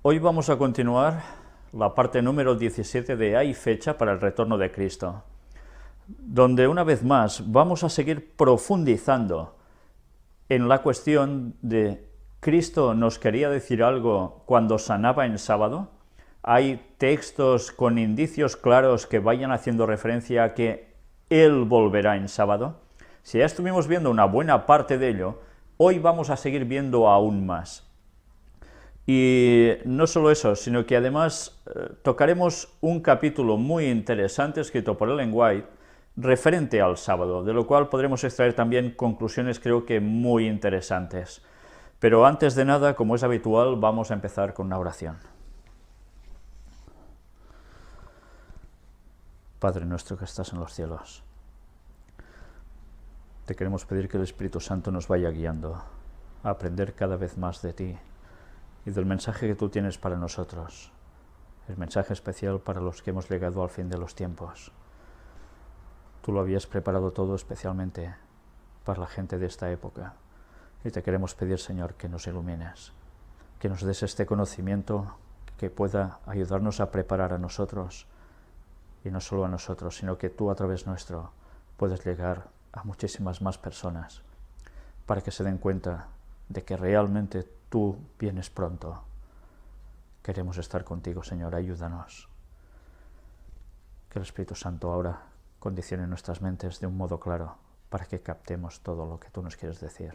Hoy vamos a continuar la parte número 17 de Hay fecha para el retorno de Cristo, donde una vez más vamos a seguir profundizando en la cuestión de ¿Cristo nos quería decir algo cuando sanaba en sábado? Hay textos con indicios claros que vayan haciendo referencia a que Él volverá en sábado. Si ya estuvimos viendo una buena parte de ello, hoy vamos a seguir viendo aún más. Y no solo eso, sino que además tocaremos un capítulo muy interesante escrito por Ellen White referente al sábado, de lo cual podremos extraer también conclusiones creo que muy interesantes. Pero antes de nada, como es habitual, vamos a empezar con una oración. Padre nuestro que estás en los cielos, te queremos pedir que el Espíritu Santo nos vaya guiando a aprender cada vez más de ti y del mensaje que tú tienes para nosotros, el mensaje especial para los que hemos llegado al fin de los tiempos. Tú lo habías preparado todo especialmente para la gente de esta época y te queremos pedir, Señor, que nos ilumines, que nos des este conocimiento que pueda ayudarnos a preparar a nosotros, y no solo a nosotros, sino que tú a través nuestro puedes llegar a muchísimas más personas para que se den cuenta de que realmente tú vienes pronto. Queremos estar contigo, Señor, ayúdanos. Que el Espíritu Santo ahora condicione nuestras mentes de un modo claro para que captemos todo lo que tú nos quieres decir.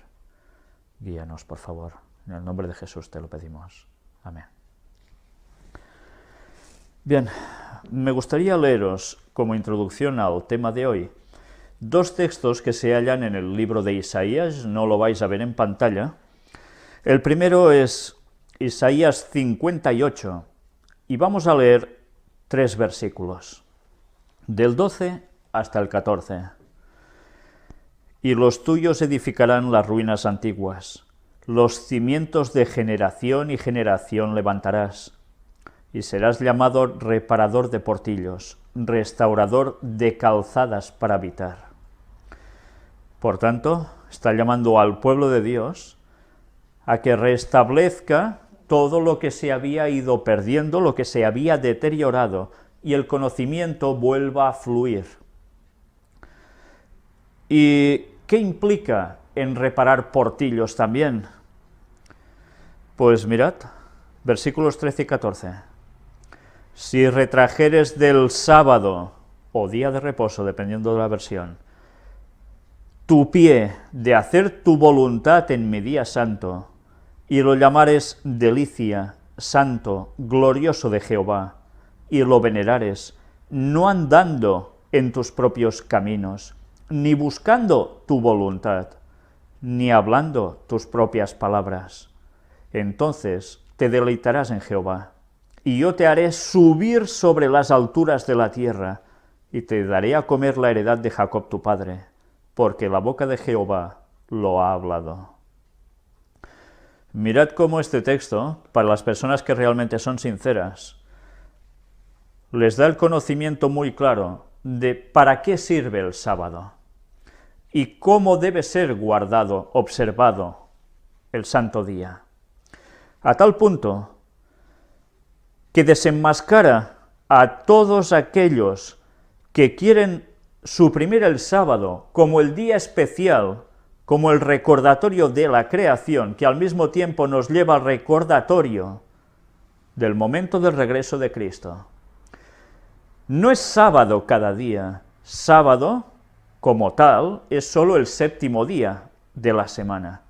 Guíanos, por favor. En el nombre de Jesús te lo pedimos. Amén. Bien, me gustaría leeros, como introducción al tema de hoy, dos textos que se hallan en el libro de Isaías, no lo vais a ver en pantalla. El primero es Isaías 58, y vamos a leer 3 versículos, del 12 hasta el 14. Y los tuyos edificarán las ruinas antiguas, los cimientos de generación y generación levantarás, y serás llamado reparador de portillos, restaurador de calzadas para habitar. Por tanto, está llamando al pueblo de Dios a que restablezca todo lo que se había ido perdiendo, lo que se había deteriorado, y el conocimiento vuelva a fluir. ¿Y qué implica en reparar portillos también? Pues mirad, versículos 13 y 14. Si retrajeres del sábado, o día de reposo, dependiendo de la versión, tu pie de hacer tu voluntad en mi día santo, y lo llamares delicia, santo, glorioso de Jehová, y lo venerares, no andando en tus propios caminos, ni buscando tu voluntad, ni hablando tus propias palabras, entonces te deleitarás en Jehová, y yo te haré subir sobre las alturas de la tierra, y te daré a comer la heredad de Jacob tu padre, porque la boca de Jehová lo ha hablado. Mirad cómo este texto, para las personas que realmente son sinceras, les da el conocimiento muy claro de para qué sirve el sábado y cómo debe ser guardado, observado el santo día. A tal punto que desenmascara a todos aquellos que quieren suprimir el sábado como el día especial, como el recordatorio de la creación, que al mismo tiempo nos lleva al recordatorio del momento del regreso de Cristo. No es sábado cada día, sábado, como tal, es solo el 7º día de la semana.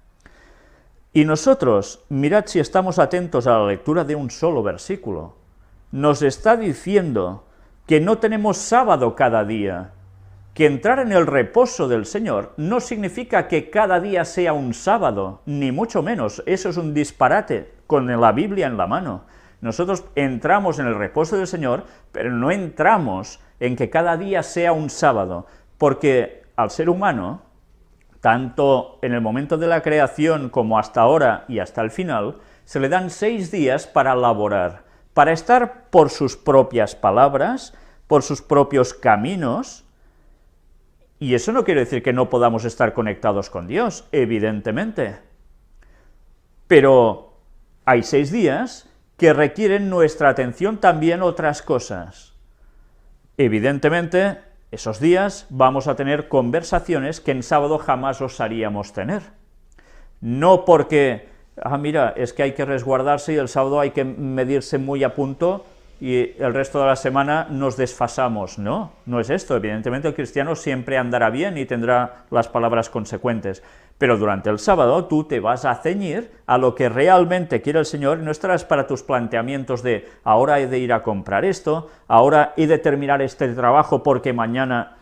Y nosotros, mirad si estamos atentos a la lectura de un solo versículo, nos está diciendo que no tenemos sábado cada día, que entrar en el reposo del Señor no significa que cada día sea un sábado, ni mucho menos, eso es un disparate con la Biblia en la mano. Nosotros entramos en el reposo del Señor, pero no entramos en que cada día sea un sábado, porque al ser humano, tanto en el momento de la creación como hasta ahora y hasta el final, se le dan 6 días para laborar, para estar por sus propias palabras, por sus propios caminos. Y eso no quiere decir que no podamos estar conectados con Dios, evidentemente. Pero hay 6 días que requieren nuestra atención también otras cosas. Evidentemente, esos días vamos a tener conversaciones que en sábado jamás osaríamos tener. No porque, mira, es que hay que resguardarse y el sábado hay que medirse muy a punto y el resto de la semana nos desfasamos. No, no es esto. Evidentemente el cristiano siempre andará bien y tendrá las palabras consecuentes, pero durante el sábado tú te vas a ceñir a lo que realmente quiere el Señor y no estarás para tus planteamientos de ahora he de ir a comprar esto, ahora he de terminar este trabajo porque mañana...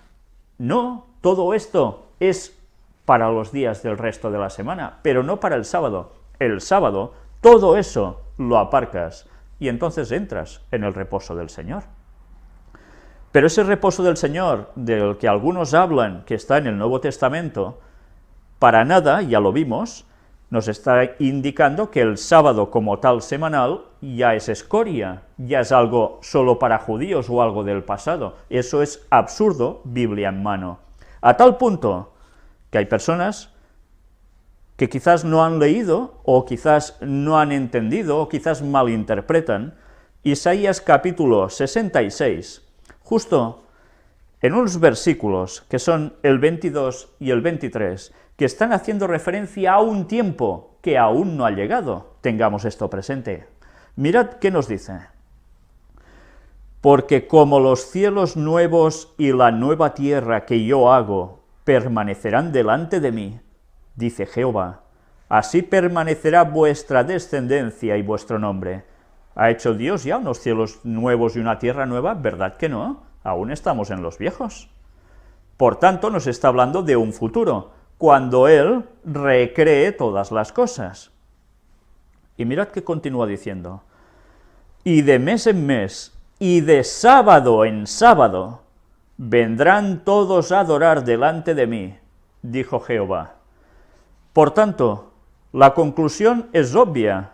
No, todo esto es para los días del resto de la semana, pero no para el sábado. El sábado, todo eso lo aparcas y entonces entras en el reposo del Señor. Pero ese reposo del Señor, del que algunos hablan, que está en el Nuevo Testamento, para nada, ya lo vimos, nos está indicando que el sábado como tal semanal ya es escoria, ya es algo solo para judíos o algo del pasado. Eso es absurdo, Biblia en mano. A tal punto que hay personas que quizás no han leído, o quizás no han entendido, o quizás malinterpretan, Isaías capítulo 66, justo en unos versículos, que son el 22 y el 23, que están haciendo referencia a un tiempo que aún no ha llegado. Tengamos esto presente. Mirad qué nos dice. Porque como los cielos nuevos y la nueva tierra que yo hago permanecerán delante de mí, dice Jehová, así permanecerá vuestra descendencia y vuestro nombre. ¿Ha hecho Dios ya unos cielos nuevos y una tierra nueva? ¿Verdad que no? Aún estamos en los viejos. Por tanto, nos está hablando de un futuro, cuando Él recree todas las cosas. Y mirad que continúa diciendo, y de mes en mes, y de sábado en sábado, vendrán todos a adorar delante de mí, dijo Jehová. Por tanto, la conclusión es obvia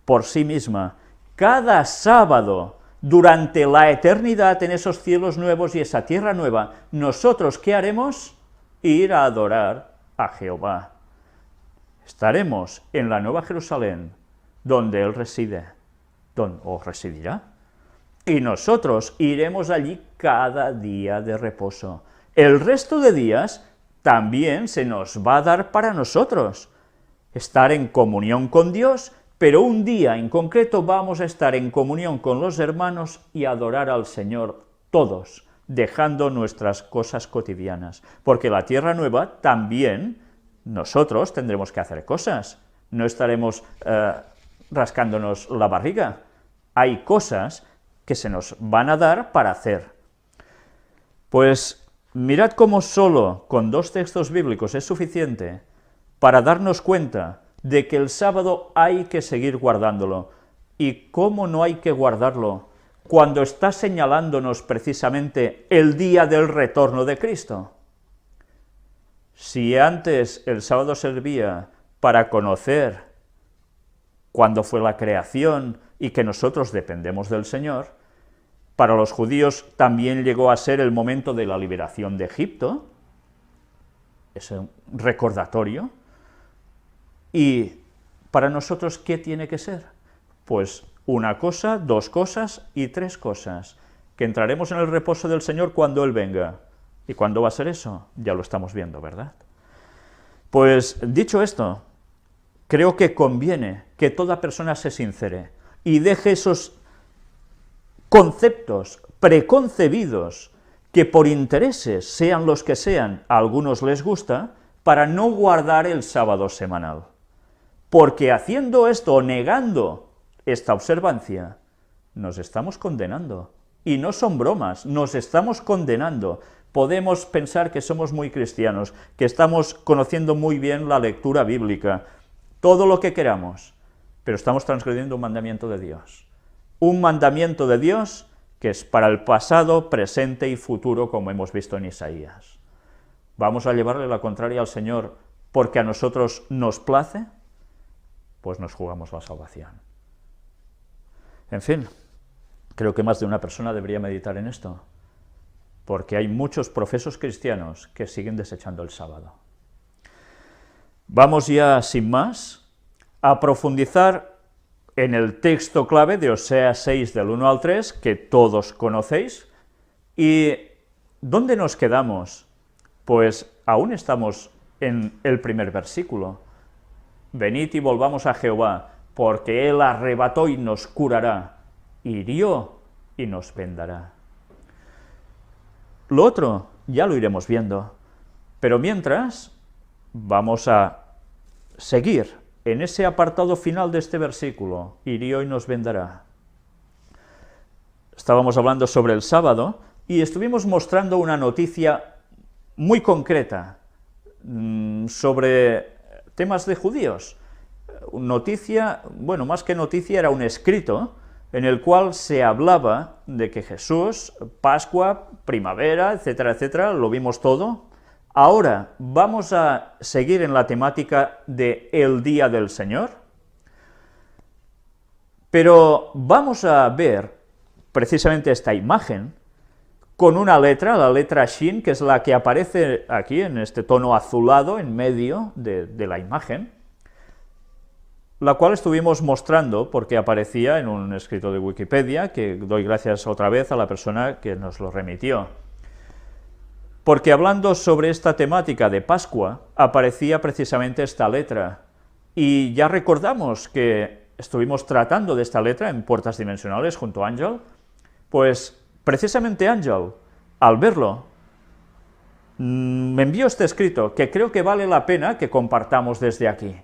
por sí misma. Cada sábado, durante la eternidad, en esos cielos nuevos y esa tierra nueva, nosotros, ¿qué haremos? Ir a adorar a Jehová. Estaremos en la Nueva Jerusalén, donde Él reside, o residirá. Y nosotros iremos allí cada día de reposo. El resto de días también se nos va a dar para nosotros. Estar en comunión con Dios, pero un día en concreto vamos a estar en comunión con los hermanos y adorar al Señor todos, dejando nuestras cosas cotidianas. Porque la tierra nueva también nosotros tendremos que hacer cosas. No estaremos rascándonos la barriga. Hay cosas que se nos van a dar para hacer. Pues mirad cómo solo con 2 textos bíblicos es suficiente para darnos cuenta de que el sábado hay que seguir guardándolo. ¿Y cómo no hay que guardarlo cuando está señalándonos precisamente el día del retorno de Cristo? Si antes el sábado servía para conocer cuándo fue la creación y que nosotros dependemos del Señor, para los judíos también llegó a ser el momento de la liberación de Egipto, es un recordatorio. Y para nosotros, ¿qué tiene que ser? Pues una cosa, 2 cosas y 3 cosas, que entraremos en el reposo del Señor cuando Él venga. ¿Y cuándo va a ser eso? Ya lo estamos viendo, ¿verdad? Pues dicho esto, creo que conviene que toda persona se sincere y deje esos conceptos preconcebidos que por intereses, sean los que sean, a algunos les gusta, para no guardar el sábado semanal. Porque haciendo esto o negando esta observancia, nos estamos condenando. Y no son bromas, nos estamos condenando. Podemos pensar que somos muy cristianos, que estamos conociendo muy bien la lectura bíblica, todo lo que queramos, pero estamos transgrediendo un mandamiento de Dios. Un mandamiento de Dios que es para el pasado, presente y futuro, como hemos visto en Isaías. ¿Vamos a llevarle la contraria al Señor porque a nosotros nos place? Pues nos jugamos la salvación. En fin, creo que más de una persona debería meditar en esto, porque hay muchos profesos cristianos que siguen desechando el sábado. Vamos ya, sin más, a profundizar en el texto clave de Oseas 6 del 1 al 3, que todos conocéis. ¿Y dónde nos quedamos? Pues aún estamos en el primer versículo. Venid y volvamos a Jehová, porque Él arrebató y nos curará, hirió y nos vendará. Lo otro ya lo iremos viendo, pero mientras vamos a seguir en ese apartado final de este versículo, hirió y nos vendará. Estábamos hablando sobre el sábado y estuvimos mostrando una noticia muy concreta sobre temas de judíos. Noticia, bueno, más que noticia, era un escrito en el cual se hablaba de que Jesús, Pascua, primavera, etcétera, etcétera, lo vimos todo. Ahora vamos a seguir en la temática de el día del Señor, pero vamos a ver precisamente esta imagen con una letra, la letra Shin, que es la que aparece aquí en este tono azulado en medio de la imagen, la cual estuvimos mostrando porque aparecía en un escrito de Wikipedia, que doy gracias otra vez a la persona que nos lo remitió. Porque hablando sobre esta temática de Pascua, aparecía precisamente esta letra, y ya recordamos que estuvimos tratando de esta letra en Puertas Dimensionales junto a Ángel, pues precisamente Ángel, al verlo, me envió este escrito, que creo que vale la pena que compartamos desde aquí,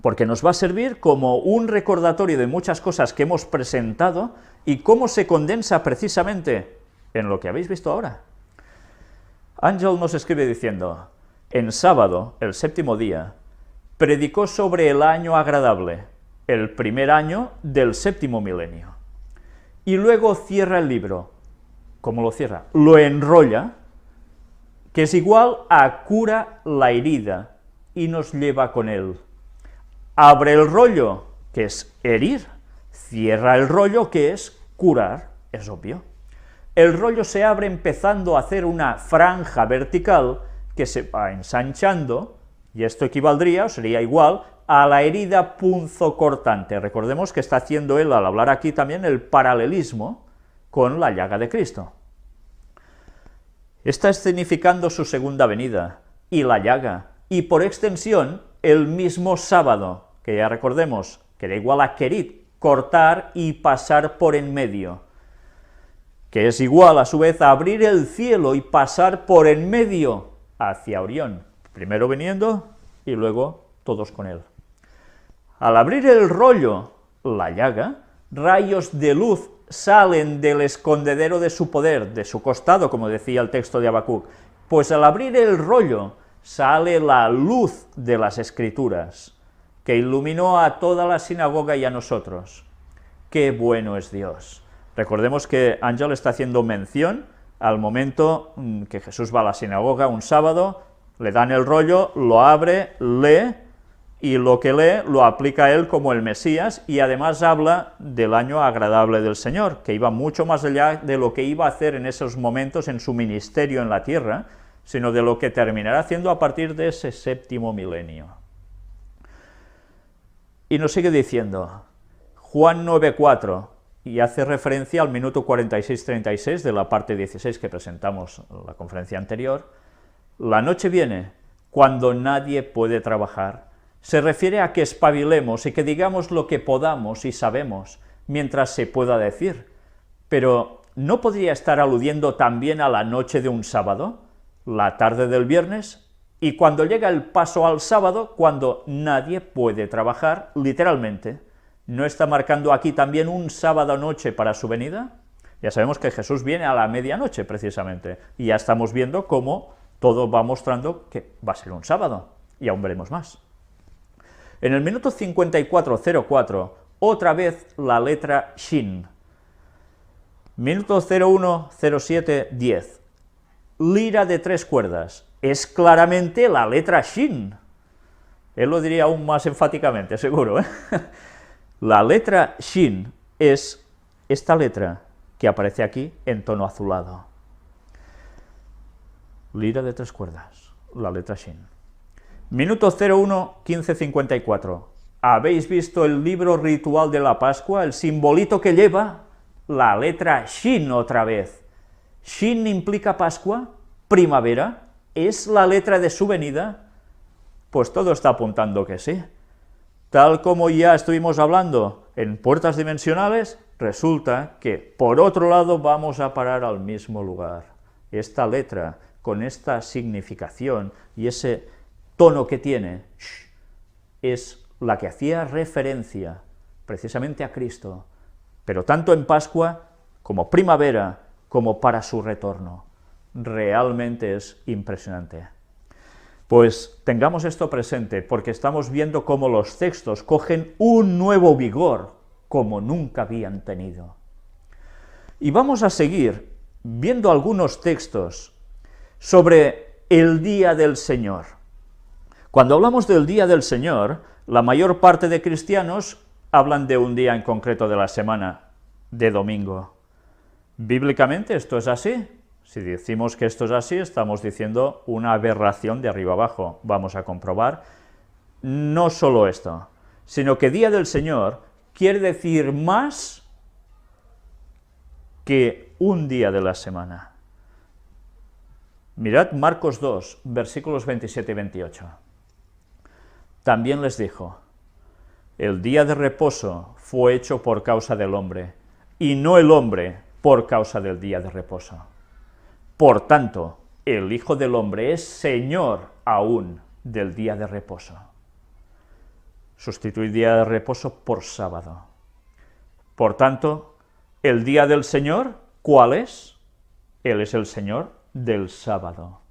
porque nos va a servir como un recordatorio de muchas cosas que hemos presentado y cómo se condensa precisamente en lo que habéis visto ahora. Ángel nos escribe diciendo: en sábado, el séptimo día, predicó sobre el año agradable, el primer año del séptimo milenio. Y luego cierra el libro. ¿Cómo lo cierra? Lo enrolla, que es igual a cura la herida, y nos lleva con él. Abre el rollo, que es herir, cierra el rollo, que es curar, es obvio. El rollo se abre empezando a hacer una franja vertical que se va ensanchando, y esto equivaldría, o sería igual, a la herida punzocortante. Recordemos que está haciendo él, al hablar aquí, también el paralelismo con la llaga de Cristo. Está escenificando su segunda venida, y la llaga, y por extensión, el mismo sábado, que ya recordemos, que era igual a kerit, cortar y pasar por en medio, que es igual a su vez a abrir el cielo y pasar por en medio hacia Orión, primero viniendo y luego todos con él. Al abrir el rollo, la llaga, rayos de luz salen del escondedero de su poder, de su costado, como decía el texto de Habacuc, pues al abrir el rollo sale la luz de las Escrituras, que iluminó a toda la sinagoga y a nosotros. ¡Qué bueno es Dios! Recordemos que Ángel está haciendo mención al momento que Jesús va a la sinagoga un sábado, le dan el rollo, lo abre, lee, y lo que lee lo aplica a él como el Mesías, y además habla del año agradable del Señor, que iba mucho más allá de lo que iba a hacer en esos momentos en su ministerio en la tierra, sino de lo que terminará haciendo a partir de ese séptimo milenio. Y nos sigue diciendo, Juan 9:4, y hace referencia al minuto 46:36 de la parte 16 que presentamos en la conferencia anterior. La noche viene cuando nadie puede trabajar. Se refiere a que espabilemos y que digamos lo que podamos y sabemos, mientras se pueda decir. Pero, ¿no podría estar aludiendo también a la noche de un sábado, la tarde del viernes, y cuando llega el paso al sábado, cuando nadie puede trabajar, literalmente? ¿No está marcando aquí también un sábado noche para su venida? Ya sabemos que Jesús viene a la medianoche, precisamente, y ya estamos viendo cómo todo va mostrando que va a ser un sábado, y aún veremos más. En el minuto 54:04, otra vez la letra Shin. Minuto 01:07:10. Lira de 3 cuerdas. Es claramente la letra Shin. Él lo diría aún más enfáticamente, seguro, ¿eh? La letra Shin es esta letra que aparece aquí en tono azulado. Lira de 3 cuerdas, la letra Shin. Minuto 01:15:54. ¿Habéis visto el libro ritual de la Pascua? El simbolito que lleva la letra Shin otra vez. Shin implica Pascua, primavera, ¿es la letra de su venida? Pues todo está apuntando que sí. Tal como ya estuvimos hablando en puertas dimensionales, resulta que por otro lado vamos a parar al mismo lugar. Esta letra, con esta significación y ese tono que tiene, es la que hacía referencia precisamente a Cristo, pero tanto en Pascua como primavera, como para su retorno. Realmente es impresionante. Pues tengamos esto presente, porque estamos viendo cómo los textos cogen un nuevo vigor, como nunca habían tenido. Y vamos a seguir viendo algunos textos sobre el Día del Señor. Cuando hablamos del Día del Señor, la mayor parte de cristianos hablan de un día en concreto de la semana, de domingo. Bíblicamente esto es así. Si decimos que esto es así, estamos diciendo una aberración de arriba abajo. Vamos a comprobar no solo esto, sino que Día del Señor quiere decir más que un día de la semana. Mirad Marcos 2, versículos 27 y 28. También les dijo: el día de reposo fue hecho por causa del hombre, y no el hombre por causa del día de reposo. Por tanto, el Hijo del Hombre es Señor aún del día de reposo. Sustituir día de reposo por sábado. Por tanto, el día del Señor, ¿cuál es? Él es el Señor del sábado.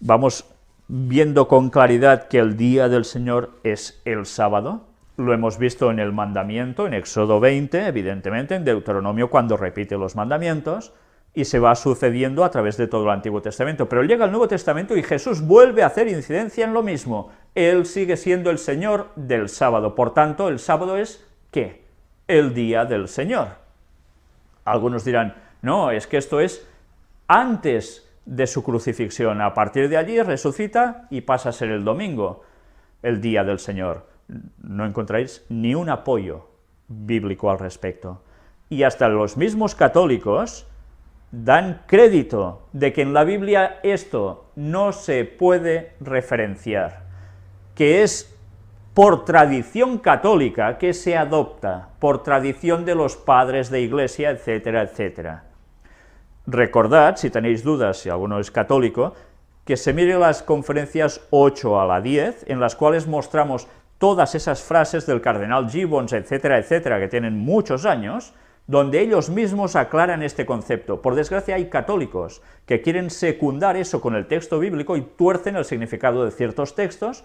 Vamos viendo con claridad que el día del Señor es el sábado. Lo hemos visto en el mandamiento, en Éxodo 20, evidentemente, en Deuteronomio cuando repite los mandamientos, y se va sucediendo a través de todo el Antiguo Testamento. Pero llega el Nuevo Testamento y Jesús vuelve a hacer incidencia en lo mismo. Él sigue siendo el Señor del sábado. Por tanto, el sábado es, ¿qué? El día del Señor. Algunos dirán, no, es que esto es antes de su crucifixión. A partir de allí resucita y pasa a ser el domingo, el día del Señor. No encontráis ni un apoyo bíblico al respecto. Y hasta los mismos católicos dan crédito de que en la Biblia esto no se puede referenciar, que es por tradición católica que se adopta, por tradición de los padres de iglesia, etcétera, etcétera. Recordad, si tenéis dudas, si alguno es católico, que se mire las conferencias 8 a la 10, en las cuales mostramos todas esas frases del cardenal Gibbons, etcétera, etcétera, que tienen muchos años, donde ellos mismos aclaran este concepto. Por desgracia hay católicos que quieren secundar eso con el texto bíblico y tuercen el significado de ciertos textos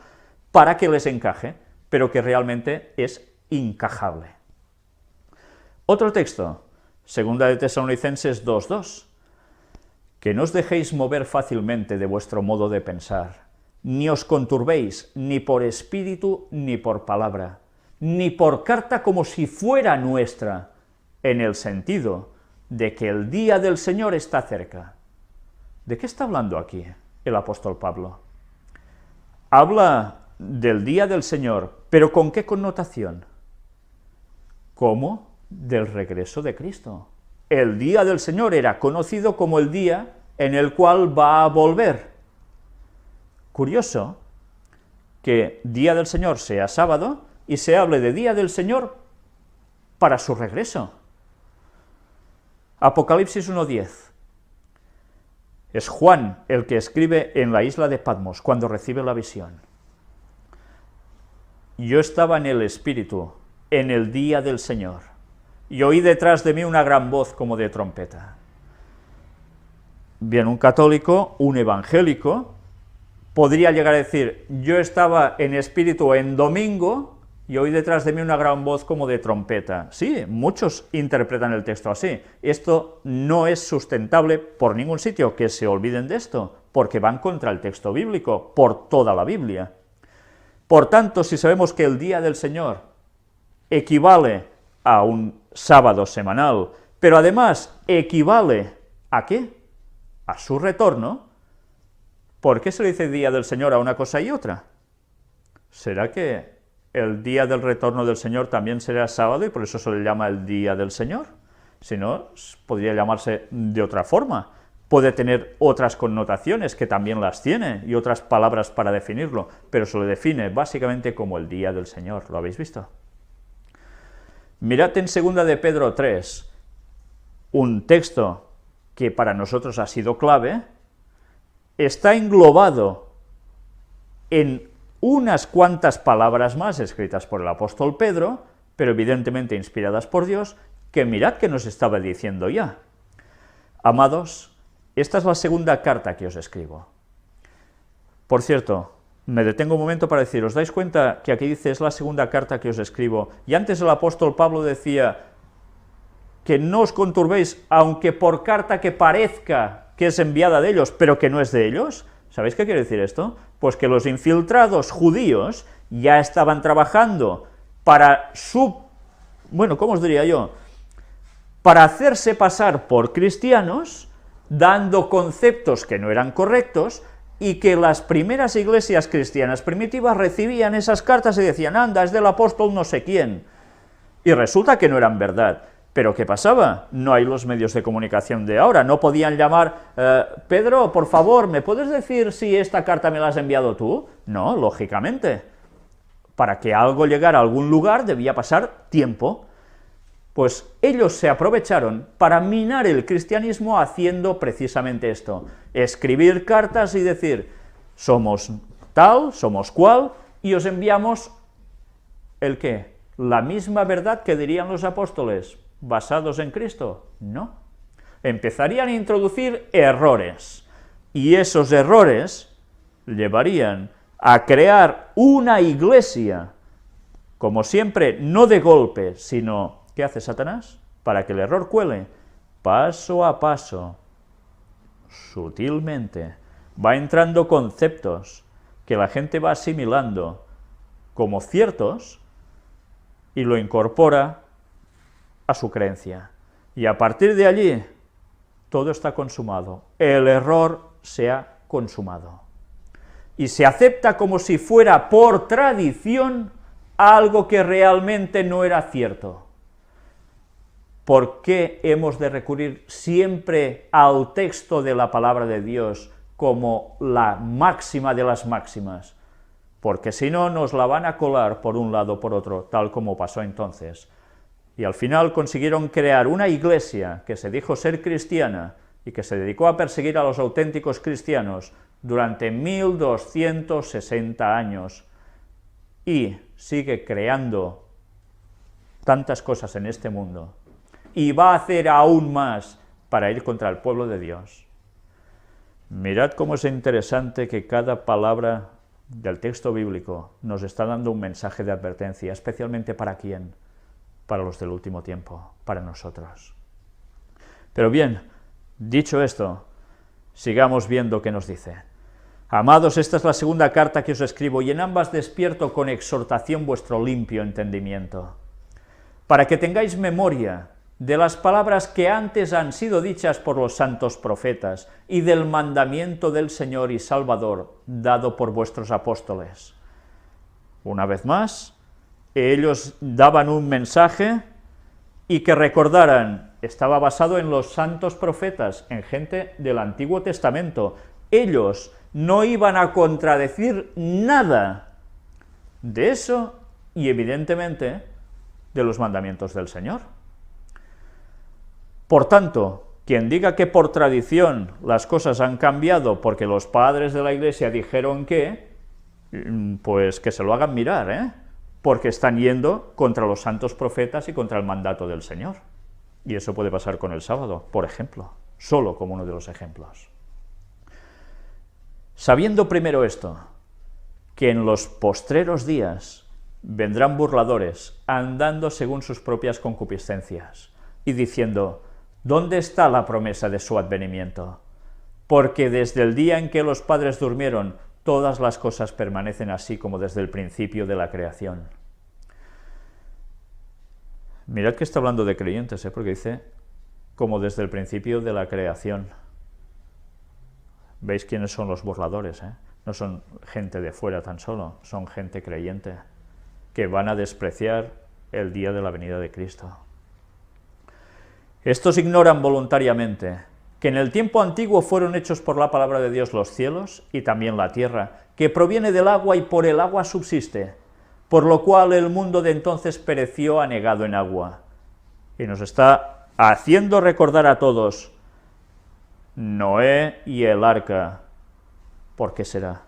para que les encaje, pero que realmente es incajable. Otro texto, 2 de Tesalonicenses 2:2, que no os dejéis mover fácilmente de vuestro modo de pensar, ni os conturbéis, ni por espíritu, ni por palabra, ni por carta como si fuera nuestra, en el sentido de que el día del Señor está cerca. ¿De qué está hablando aquí el apóstol Pablo? Habla del día del Señor, pero ¿con qué connotación? Como del regreso de Cristo. El día del Señor era conocido como el día en el cual va a volver. Curioso que día del Señor sea sábado y se hable de día del Señor para su regreso. Apocalipsis 1:10. Es Juan el que escribe en la isla de Patmos cuando recibe la visión. Yo estaba en el Espíritu, en el día del Señor, y oí detrás de mí una gran voz como de trompeta. Bien, un católico, un evangélico, podría llegar a decir, yo estaba en espíritu en domingo, y oí detrás de mí una gran voz como de trompeta. Sí, muchos interpretan el texto así. Esto no es sustentable por ningún sitio, que se olviden de esto, porque van contra el texto bíblico, por toda la Biblia. Por tanto, si sabemos que el día del Señor equivale a un sábado semanal, pero además equivale ¿a qué? A su retorno, ¿por qué se le dice día del Señor a una cosa y otra? ¿será que el día del retorno del Señor también será sábado y por eso se le llama el día del Señor? Si no, podría llamarse de otra forma. Puede tener otras connotaciones, que también las tiene, y otras palabras para definirlo, pero se lo define básicamente como el día del Señor. ¿Lo habéis visto? Mirad en 2 de Pedro 3, un texto que para nosotros ha sido clave, está englobado en unas cuantas palabras más escritas por el apóstol Pedro, pero evidentemente inspiradas por Dios, que mirad que nos estaba diciendo ya. Amados, esta es la segunda carta que os escribo. Por cierto, me detengo un momento para decir, ¿os dais cuenta que aquí dice, es la segunda carta que os escribo? Y antes el apóstol Pablo decía que no os conturbéis, aunque por carta que parezca que es enviada de ellos, pero que no es de ellos. ¿Sabéis qué quiere decir esto? Pues que los infiltrados judíos ya estaban trabajando para ¿cómo os diría yo? Para hacerse pasar por cristianos, dando conceptos que no eran correctos, y que las primeras iglesias cristianas primitivas recibían esas cartas y decían, anda, es del apóstol no sé quién, y resulta que no eran verdad. Pero ¿qué pasaba? No hay los medios de comunicación de ahora, no podían llamar, Pedro, por favor, ¿me puedes decir si esta carta me la has enviado tú? No, lógicamente. Para que algo llegara a algún lugar debía pasar tiempo. Pues ellos se aprovecharon para minar el cristianismo haciendo precisamente esto, escribir cartas y decir, somos tal, somos cual, y os enviamos, ¿el qué? ¿La misma verdad que dirían los apóstoles, basados en Cristo? No. Empezarían a introducir errores, y esos errores llevarían a crear una iglesia, como siempre, no de golpe, sino... ¿Qué hace Satanás? Para que el error cuele, paso a paso, sutilmente, va entrando conceptos que la gente va asimilando como ciertos y lo incorpora a su creencia. Y a partir de allí, todo está consumado. El error se ha consumado. Y se acepta como si fuera por tradición algo que realmente no era cierto. ¿Por qué hemos de recurrir siempre al texto de la palabra de Dios como la máxima de las máximas? Porque si no, nos la van a colar por un lado o por otro, tal como pasó entonces. Y al final consiguieron crear una iglesia que se dijo ser cristiana y que se dedicó a perseguir a los auténticos cristianos durante 1260 años y sigue creando tantas cosas en este mundo. Y va a hacer aún más para ir contra el pueblo de Dios. Mirad cómo es interesante que cada palabra del texto bíblico nos está dando un mensaje de advertencia, especialmente ¿para quién? Para los del último tiempo, para nosotros. Pero bien, dicho esto, sigamos viendo qué nos dice. Amados, esta es la segunda carta que os escribo, y en ambas despierto con exhortación vuestro limpio entendimiento, para que tengáis memoria de las palabras que antes han sido dichas por los santos profetas, y del mandamiento del Señor y Salvador, dado por vuestros apóstoles. Una vez más, ellos daban un mensaje, y que recordaran, estaba basado en los santos profetas, en gente del Antiguo Testamento. Ellos no iban a contradecir nada de eso, y evidentemente, de los mandamientos del Señor. Por tanto, quien diga que por tradición las cosas han cambiado porque los padres de la Iglesia dijeron que, pues que se lo hagan mirar, porque están yendo contra los santos profetas y contra el mandato del Señor. Y eso puede pasar con el sábado, por ejemplo, solo como uno de los ejemplos. Sabiendo primero esto, que en los postreros días vendrán burladores, andando según sus propias concupiscencias, y diciendo, ¿dónde está la promesa de su advenimiento? Porque desde el día en que los padres durmieron, todas las cosas permanecen así como desde el principio de la creación. Mirad que está hablando de creyentes, porque dice, como desde el principio de la creación. ¿Veis quiénes son los burladores? No son gente de fuera tan solo, son gente creyente, que van a despreciar el día de la venida de Cristo. Estos ignoran voluntariamente que en el tiempo antiguo fueron hechos por la palabra de Dios los cielos y también la tierra, que proviene del agua y por el agua subsiste, por lo cual el mundo de entonces pereció anegado en agua. Y nos está haciendo recordar a todos Noé y el arca. ¿Por qué será?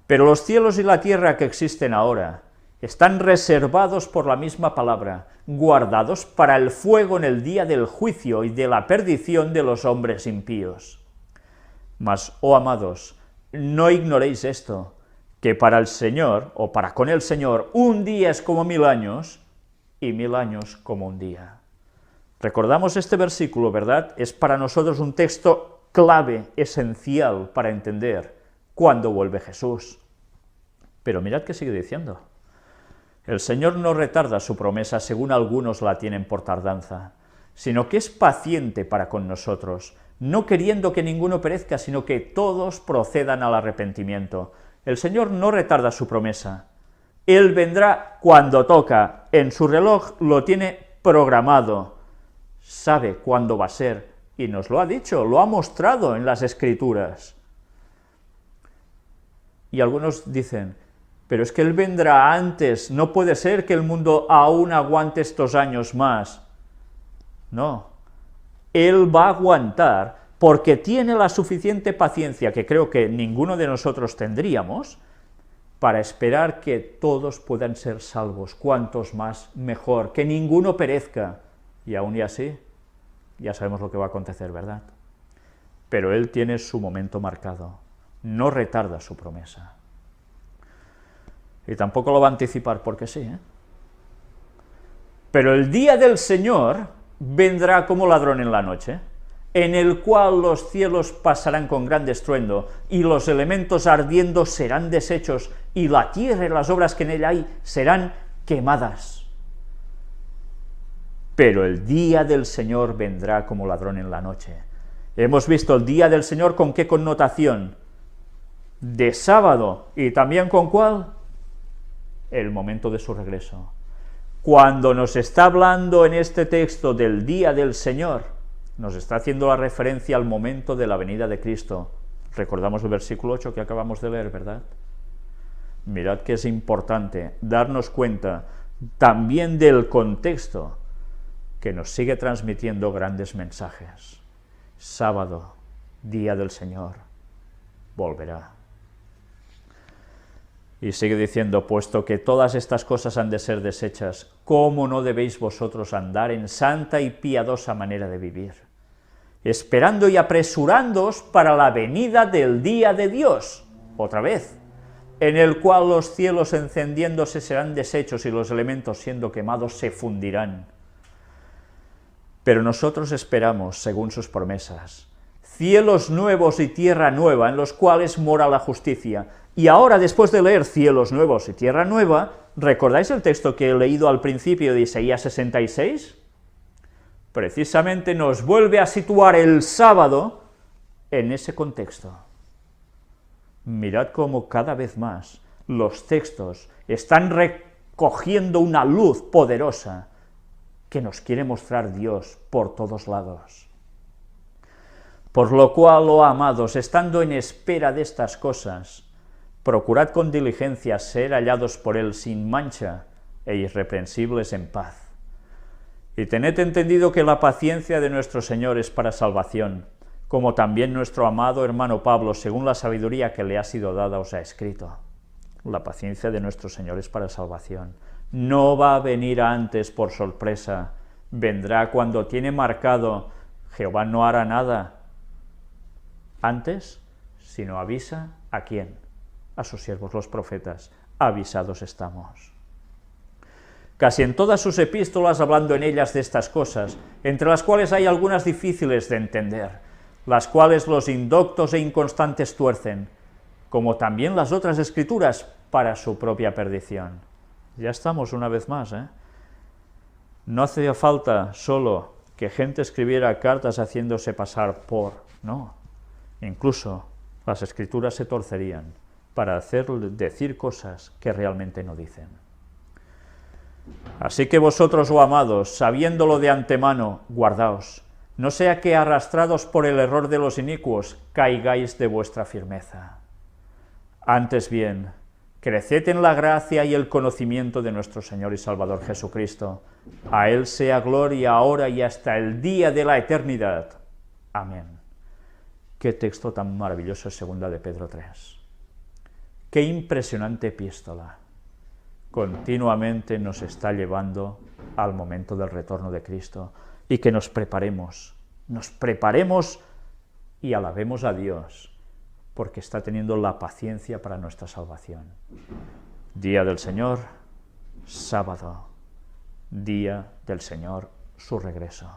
Pero los cielos y la tierra que existen ahora están reservados por la misma palabra, guardados para el fuego en el día del juicio y de la perdición de los hombres impíos. Mas, oh amados, no ignoréis esto, que para el Señor, o para con el Señor, un día es como 1000 años, y 1000 años como un día. Recordamos este versículo, ¿verdad? Es para nosotros un texto clave, esencial, para entender cuándo vuelve Jesús. Pero mirad qué sigue diciendo. El Señor no retarda su promesa, según algunos la tienen por tardanza, sino que es paciente para con nosotros, no queriendo que ninguno perezca, sino que todos procedan al arrepentimiento. El Señor no retarda su promesa. Él vendrá cuando toca, en su reloj lo tiene programado, sabe cuándo va a ser, y nos lo ha dicho, lo ha mostrado en las Escrituras. Y algunos dicen, pero es que Él vendrá antes, no puede ser que el mundo aún aguante estos años más. No, Él va a aguantar porque tiene la suficiente paciencia, que creo que ninguno de nosotros tendríamos, para esperar que todos puedan ser salvos, cuantos más mejor, que ninguno perezca, y aún y así, ya sabemos lo que va a acontecer, ¿verdad? Pero Él tiene su momento marcado, no retarda su promesa. Y tampoco lo va a anticipar porque sí, ¿eh? Pero el día del Señor vendrá como ladrón en la noche, en el cual los cielos pasarán con gran estruendo, y los elementos ardiendo serán deshechos, y la tierra y las obras que en ella hay serán quemadas. Pero el día del Señor vendrá como ladrón en la noche. Hemos visto el día del Señor con qué connotación, de sábado, y también con cuál, el momento de su regreso. Cuando nos está hablando en este texto del día del Señor, nos está haciendo la referencia al momento de la venida de Cristo. Recordamos el versículo 8 que acabamos de leer, ¿verdad? Mirad que es importante darnos cuenta también del contexto que nos sigue transmitiendo grandes mensajes. Sábado, día del Señor, volverá. Y sigue diciendo, puesto que todas estas cosas han de ser deshechas, ¿cómo no debéis vosotros andar en santa y piadosa manera de vivir? Esperando y apresurándoos para la venida del día de Dios, otra vez, en el cual los cielos encendiéndose serán deshechos y los elementos siendo quemados se fundirán. Pero nosotros esperamos, según sus promesas, cielos nuevos y tierra nueva, en los cuales mora la justicia. Y ahora, después de leer cielos nuevos y tierra nueva, ¿recordáis el texto que he leído al principio de Isaías 66? Precisamente nos vuelve a situar el sábado en ese contexto. Mirad cómo cada vez más los textos están recogiendo una luz poderosa que nos quiere mostrar Dios por todos lados. Por lo cual, oh amados, estando en espera de estas cosas, procurad con diligencia ser hallados por Él sin mancha e irreprensibles en paz. Y tened entendido que la paciencia de nuestro Señor es para salvación, como también nuestro amado hermano Pablo, según la sabiduría que le ha sido dada, os ha escrito. La paciencia de nuestro Señor es para salvación. No va a venir antes por sorpresa, vendrá cuando tiene marcado. Jehová no hará nada antes, sino avisa ¿a quién? A sus siervos los profetas. Avisados estamos. Casi en todas sus epístolas, hablando en ellas de estas cosas, entre las cuales hay algunas difíciles de entender, las cuales los indoctos e inconstantes tuercen, como también las otras escrituras, para su propia perdición. Ya estamos una vez más, ¿eh? No hacía falta solo que gente escribiera cartas haciéndose pasar por, no, incluso las Escrituras se torcerían para decir cosas que realmente no dicen. Así que vosotros, oh amados, sabiéndolo de antemano, guardaos, no sea que arrastrados por el error de los inicuos, caigáis de vuestra firmeza. Antes bien, creced en la gracia y el conocimiento de nuestro Señor y Salvador Jesucristo. A Él sea gloria ahora y hasta el día de la eternidad. Amén. Qué texto tan maravilloso es 2 de Pedro 3. Qué impresionante epístola. Continuamente nos está llevando al momento del retorno de Cristo y que nos preparemos y alabemos a Dios porque está teniendo la paciencia para nuestra salvación. Día del Señor, sábado, día del Señor, su regreso.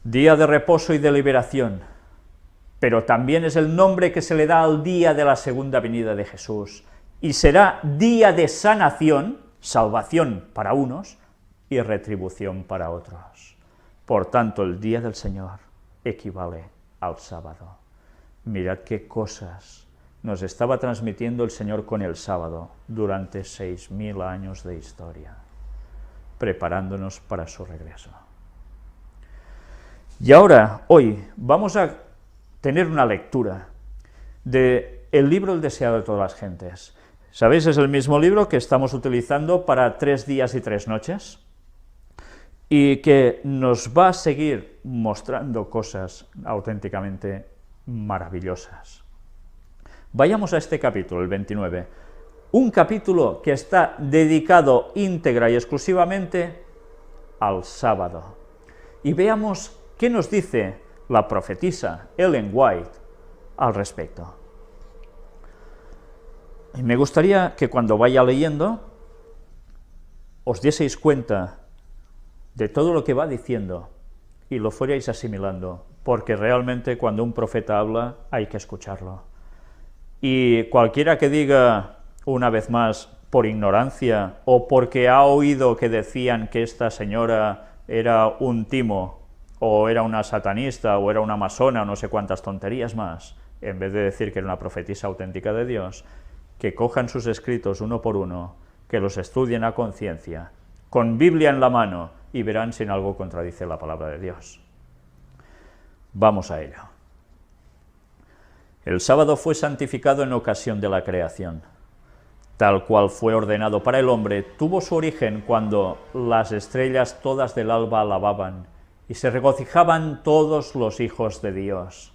Día de reposo y de liberación, pero también es el nombre que se le da al día de la segunda venida de Jesús, y será día de sanación, salvación para unos y retribución para otros. Por tanto, el día del Señor equivale al sábado. Mirad qué cosas nos estaba transmitiendo el Señor con el sábado durante 6.000 años de historia, preparándonos para su regreso. Y ahora, hoy, vamos a tener una lectura del libro El deseado de todas las gentes. ¿Sabéis? Es el mismo libro que estamos utilizando para 3 días y 3 noches y que nos va a seguir mostrando cosas auténticamente maravillosas. Vayamos a este capítulo, el 29, un capítulo que está dedicado íntegra y exclusivamente al sábado. Y veamos qué nos dice la profetisa Ellen White al respecto. Y me gustaría que cuando vaya leyendo os dieseis cuenta de todo lo que va diciendo y lo fuerais asimilando, porque realmente cuando un profeta habla hay que escucharlo. Y cualquiera que diga, una vez más, por ignorancia o porque ha oído que decían que esta señora era un timo o era una satanista o era una masona o no sé cuántas tonterías más, en vez de decir que era una profetisa auténtica de Dios, que cojan sus escritos uno por uno, que los estudien a conciencia, con Biblia en la mano, y verán si en algo contradice la palabra de Dios. Vamos a ello. El sábado fue santificado en ocasión de la creación. Tal cual fue ordenado para el hombre, tuvo su origen cuando las estrellas todas del alba alababan, y se regocijaban todos los hijos de Dios.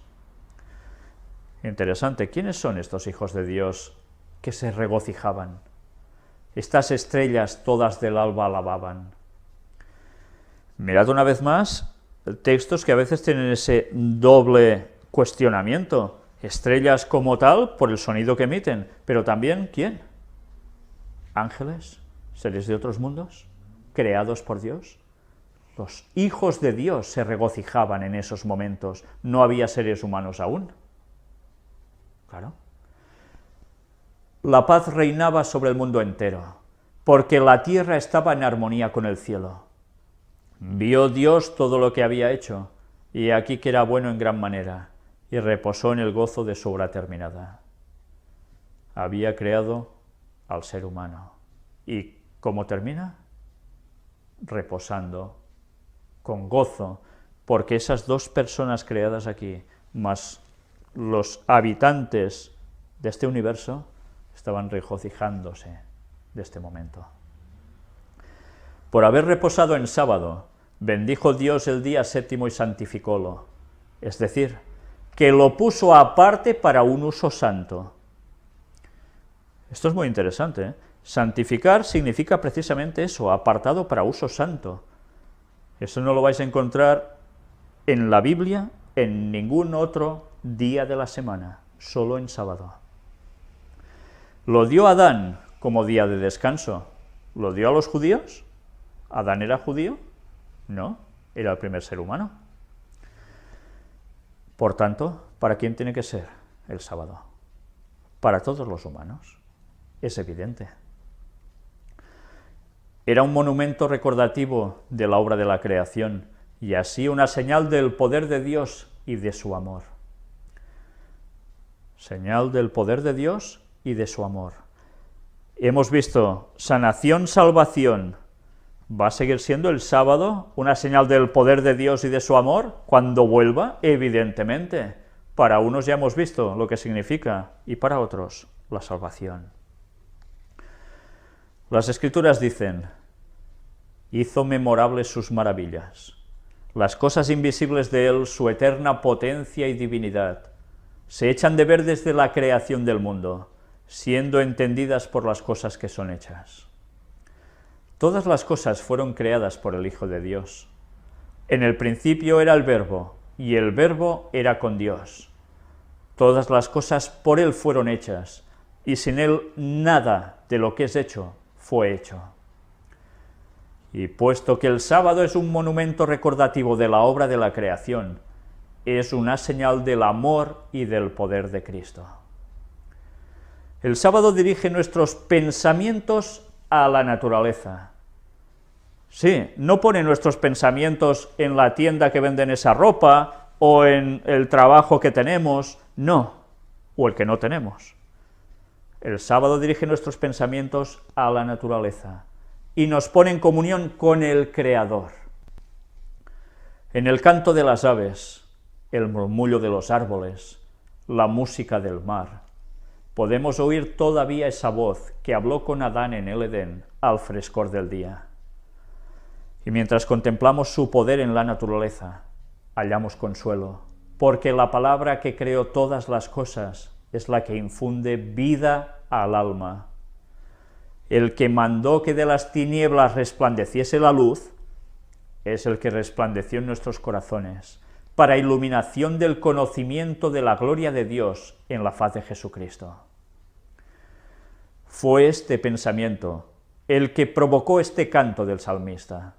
Interesante, ¿quiénes son estos hijos de Dios que se regocijaban? Estas estrellas todas del alba alababan. Mirad una vez más textos que a veces tienen ese doble cuestionamiento. Estrellas como tal, por el sonido que emiten, pero también, ¿quién? ¿Ángeles? ¿Seres de otros mundos? ¿Creados por Dios? Los hijos de Dios se regocijaban en esos momentos. No había seres humanos aún. Claro. La paz reinaba sobre el mundo entero, porque la tierra estaba en armonía con el cielo. Vio Dios todo lo que había hecho, y aquí que era bueno en gran manera, y reposó en el gozo de su obra terminada. Había creado al ser humano, y ¿cómo termina? Reposando, con gozo, porque esas dos personas creadas aquí, más los habitantes de este universo, estaban regocijándose de este momento. Por haber reposado en sábado, bendijo Dios el día séptimo y santificólo, es decir, que lo puso aparte para un uso santo. Esto es muy interesante, ¿eh? Santificar significa precisamente eso, apartado para uso santo. Eso no lo vais a encontrar en la Biblia en ningún otro día de la semana, solo en sábado. ¿Lo dio Adán como día de descanso? ¿Lo dio a los judíos? ¿Adán era judío? No, era el primer ser humano. Por tanto, ¿para quién tiene que ser el sábado? Para todos los humanos. Es evidente. Era un monumento recordativo de la obra de la creación y así una señal del poder de Dios y de su amor. señal del poder de Dios y de su amor. Hemos visto sanación, salvación. ¿Va a seguir siendo el sábado una señal del poder de Dios y de su amor cuando vuelva? Evidentemente. Para unos ya hemos visto lo que significa, y para otros, la salvación. Las Escrituras dicen: hizo memorables sus maravillas, las cosas invisibles de él, su eterna potencia y divinidad, se echan de ver desde la creación del mundo, siendo entendidas por las cosas que son hechas. Todas las cosas fueron creadas por el Hijo de Dios. En el principio era el Verbo, y el Verbo era con Dios. Todas las cosas por él fueron hechas, y sin él nada de lo que es hecho fue hecho. Y puesto que el sábado es un monumento recordativo de la obra de la creación, es una señal del amor y del poder de Cristo. El sábado dirige nuestros pensamientos a la naturaleza. Sí, no pone nuestros pensamientos en la tienda que venden esa ropa, o en el trabajo que tenemos, no, o el que no tenemos. El sábado dirige nuestros pensamientos a la naturaleza y nos pone en comunión con el Creador. En el canto de las aves, el murmullo de los árboles, la música del mar, podemos oír todavía esa voz que habló con Adán en el Edén al frescor del día. Y mientras contemplamos su poder en la naturaleza, hallamos consuelo, porque la palabra que creó todas las cosas es la que infunde vida al alma. El que mandó que de las tinieblas resplandeciese la luz, es el que resplandeció en nuestros corazones, para iluminación del conocimiento de la gloria de Dios en la faz de Jesucristo. Fue este pensamiento el que provocó este canto del salmista.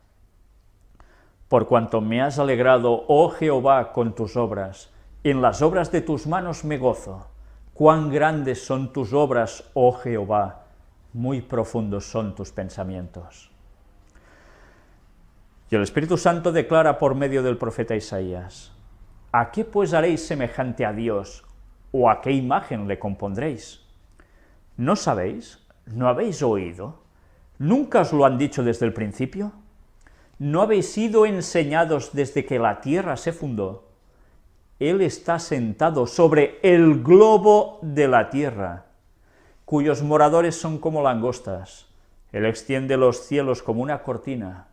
Por cuanto me has alegrado, oh Jehová, con tus obras, en las obras de tus manos me gozo. Cuán grandes son tus obras, oh Jehová, muy profundos son tus pensamientos. Y el Espíritu Santo declara por medio del profeta Isaías: ¿a qué pues haréis semejante a Dios, o a qué imagen le compondréis? ¿No sabéis? ¿No habéis oído? ¿Nunca os lo han dicho desde el principio? ¿No habéis sido enseñados desde que la tierra se fundó? Él está sentado sobre el globo de la tierra, cuyos moradores son como langostas. Él extiende los cielos como una cortina,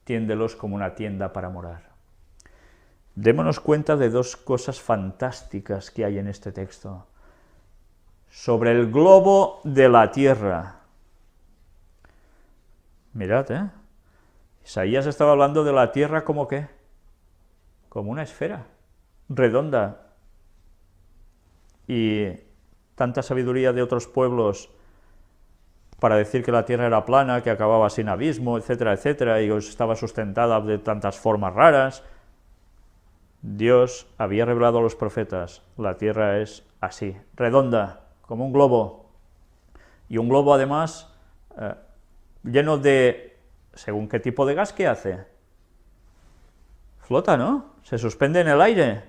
tiéndelos como una tienda para morar. Démonos cuenta de dos cosas fantásticas que hay en este texto. Sobre el globo de la tierra. Mirad, Isaías estaba hablando de la tierra como ¿qué? Como una esfera redonda. Y tanta sabiduría de otros pueblos para decir que la tierra era plana, que acababa sin abismo, etcétera, etcétera, y estaba sustentada de tantas formas raras. Dios había revelado a los profetas: la tierra es así, redonda, como un globo. Y un globo además lleno de... ¿según qué tipo de gas que hace? Flota, ¿no? Se suspende en el aire.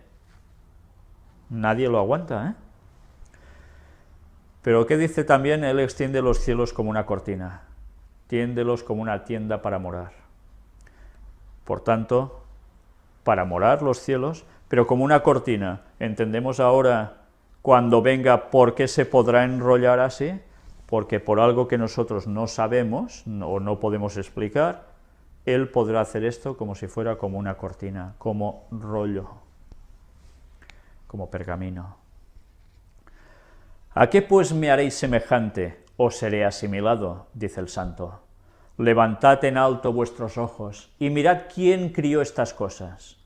Nadie lo aguanta, Pero ¿qué dice también? Él extiende los cielos como una cortina, tiéndelos como una tienda para morar. Por tanto, para morar los cielos, pero como una cortina. ¿Entendemos ahora, cuando venga, por qué se podrá enrollar así? Porque por algo que nosotros no sabemos o no podemos explicar, Él podrá hacer esto como si fuera como una cortina, como rollo, como pergamino. ¿A qué pues me haréis semejante, o seré asimilado?, dice el santo. Levantad en alto vuestros ojos, y mirad quién crió estas cosas.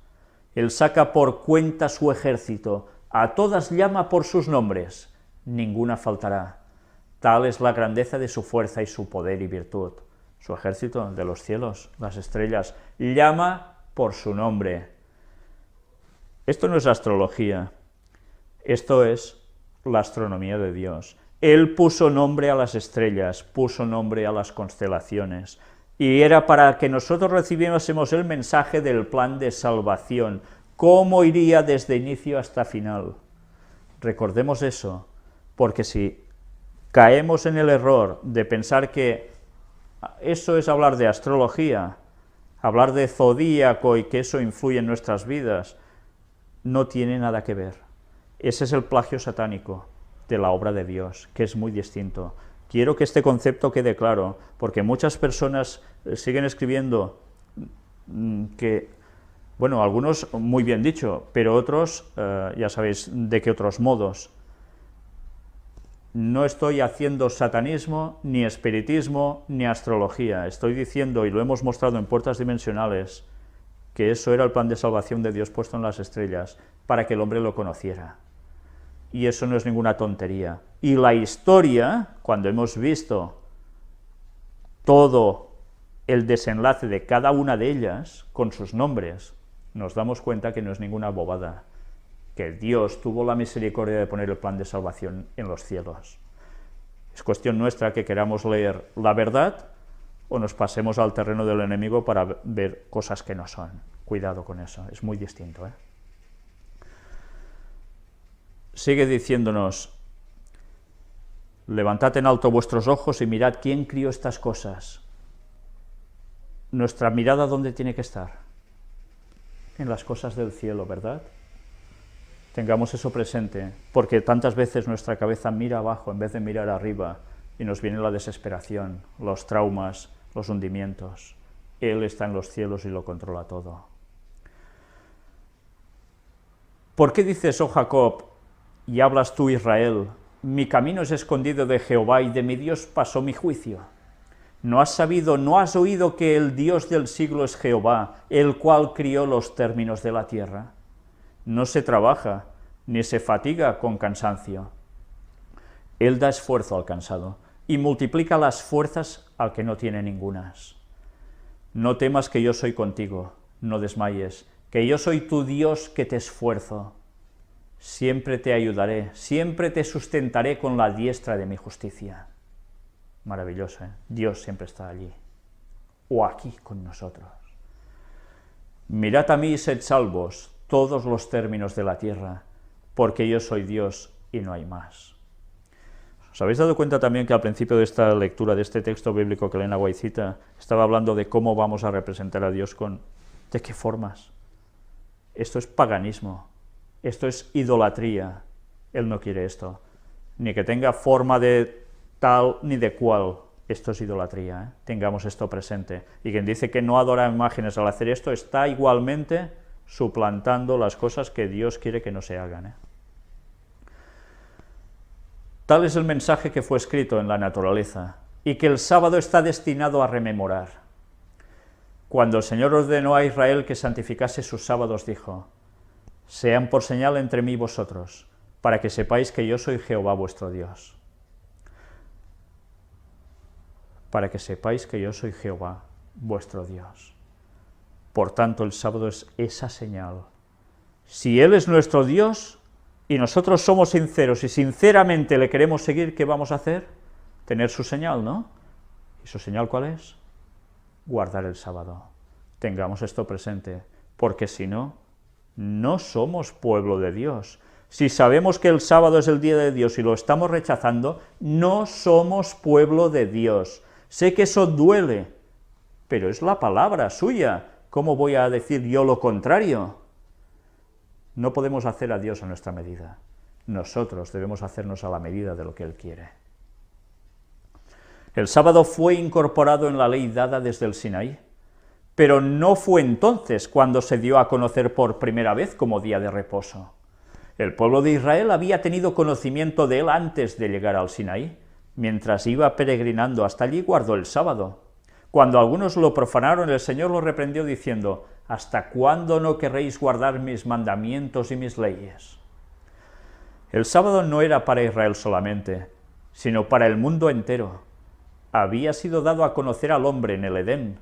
Él saca por cuenta su ejército, a todas llama por sus nombres, ninguna faltará. Tal es la grandeza de su fuerza y su poder y virtud. Su ejército de los cielos, las estrellas, llama por su nombre. Esto no es astrología, esto es la astronomía de Dios. Él puso nombre a las estrellas, puso nombre a las constelaciones, y era para que nosotros recibiésemos el mensaje del plan de salvación, cómo iría desde inicio hasta final. Recordemos eso, porque si caemos en el error de pensar que eso es hablar de astrología, hablar de zodíaco y que eso influye en nuestras vidas, no tiene nada que ver. Ese es el plagio satánico de la obra de Dios, que es muy distinto. Quiero que este concepto quede claro, porque muchas personas siguen escribiendo que, bueno, algunos muy bien dicho, pero otros, ya sabéis de qué otros modos. No estoy haciendo satanismo, ni espiritismo, ni astrología. Estoy diciendo, y lo hemos mostrado en Puertas Dimensionales, que eso era el plan de salvación de Dios puesto en las estrellas, para que el hombre lo conociera. Y eso no es ninguna tontería. Y la historia, cuando hemos visto todo el desenlace de cada una de ellas, con sus nombres, nos damos cuenta que no es ninguna bobada, que Dios tuvo la misericordia de poner el plan de salvación en los cielos. Es cuestión nuestra que queramos leer la verdad o nos pasemos al terreno del enemigo para ver cosas que no son. Cuidado con eso, es muy distinto, ¿eh? Sigue diciéndonos, levantad en alto vuestros ojos y mirad quién crió estas cosas. Nuestra mirada, ¿dónde tiene que estar? En las cosas del cielo, ¿verdad? Tengamos eso presente, porque tantas veces nuestra cabeza mira abajo en vez de mirar arriba y nos viene la desesperación, los traumas, los hundimientos. Él está en los cielos y lo controla todo. ¿Por qué dices, oh Jacob, y hablas tú, Israel, mi camino es escondido de Jehová y de mi Dios pasó mi juicio? ¿No has sabido, no has oído que el Dios del siglo es Jehová, el cual crió los términos de la tierra? No se trabaja, ni se fatiga con cansancio. Él da esfuerzo al cansado y multiplica las fuerzas al que no tiene ningunas. No temas que yo soy contigo, no desmayes, que yo soy tu Dios que te esfuerzo. Siempre te ayudaré, siempre te sustentaré con la diestra de mi justicia. Maravilloso, ¿eh? Dios siempre está allí, o aquí con nosotros. Mirad a mí y sed salvos, todos los términos de la tierra, porque yo soy Dios y no hay más. ¿Os habéis dado cuenta también que al principio de esta lectura, de este texto bíblico que Elena White cita, estaba hablando de cómo vamos a representar a Dios ¿de qué formas? Esto es paganismo, esto es idolatría. Él no quiere esto, ni que tenga forma de tal ni de cual. Esto es idolatría, ¿eh? Tengamos esto presente. Y quien dice que no adora imágenes al hacer esto, está igualmente suplantando las cosas que Dios quiere que no se hagan, ¿eh? Tal es el mensaje que fue escrito en la naturaleza, y que el sábado está destinado a rememorar. Cuando el Señor ordenó a Israel que santificase sus sábados, dijo, sean por señal entre mí y vosotros, para que sepáis que yo soy Jehová vuestro Dios. Para que sepáis que yo soy Jehová vuestro Dios. Por tanto, el sábado es esa señal. Si Él es nuestro Dios y nosotros somos sinceros y sinceramente le queremos seguir, ¿qué vamos a hacer? Tener su señal, ¿no? ¿Y su señal cuál es? Guardar el sábado. Tengamos esto presente, porque si no, no somos pueblo de Dios. Si sabemos que el sábado es el día de Dios y lo estamos rechazando, no somos pueblo de Dios. Sé que eso duele, pero es la palabra suya. ¿Cómo voy a decir yo lo contrario? No podemos hacer a Dios a nuestra medida. Nosotros debemos hacernos a la medida de lo que Él quiere. El sábado fue incorporado en la ley dada desde el Sinaí, pero no fue entonces cuando se dio a conocer por primera vez como día de reposo. El pueblo de Israel había tenido conocimiento de él antes de llegar al Sinaí. Mientras iba peregrinando hasta allí, guardó el sábado. Cuando algunos lo profanaron, el Señor lo reprendió diciendo, ¿hasta cuándo no querréis guardar mis mandamientos y mis leyes? El sábado no era para Israel solamente, sino para el mundo entero. Había sido dado a conocer al hombre en el Edén,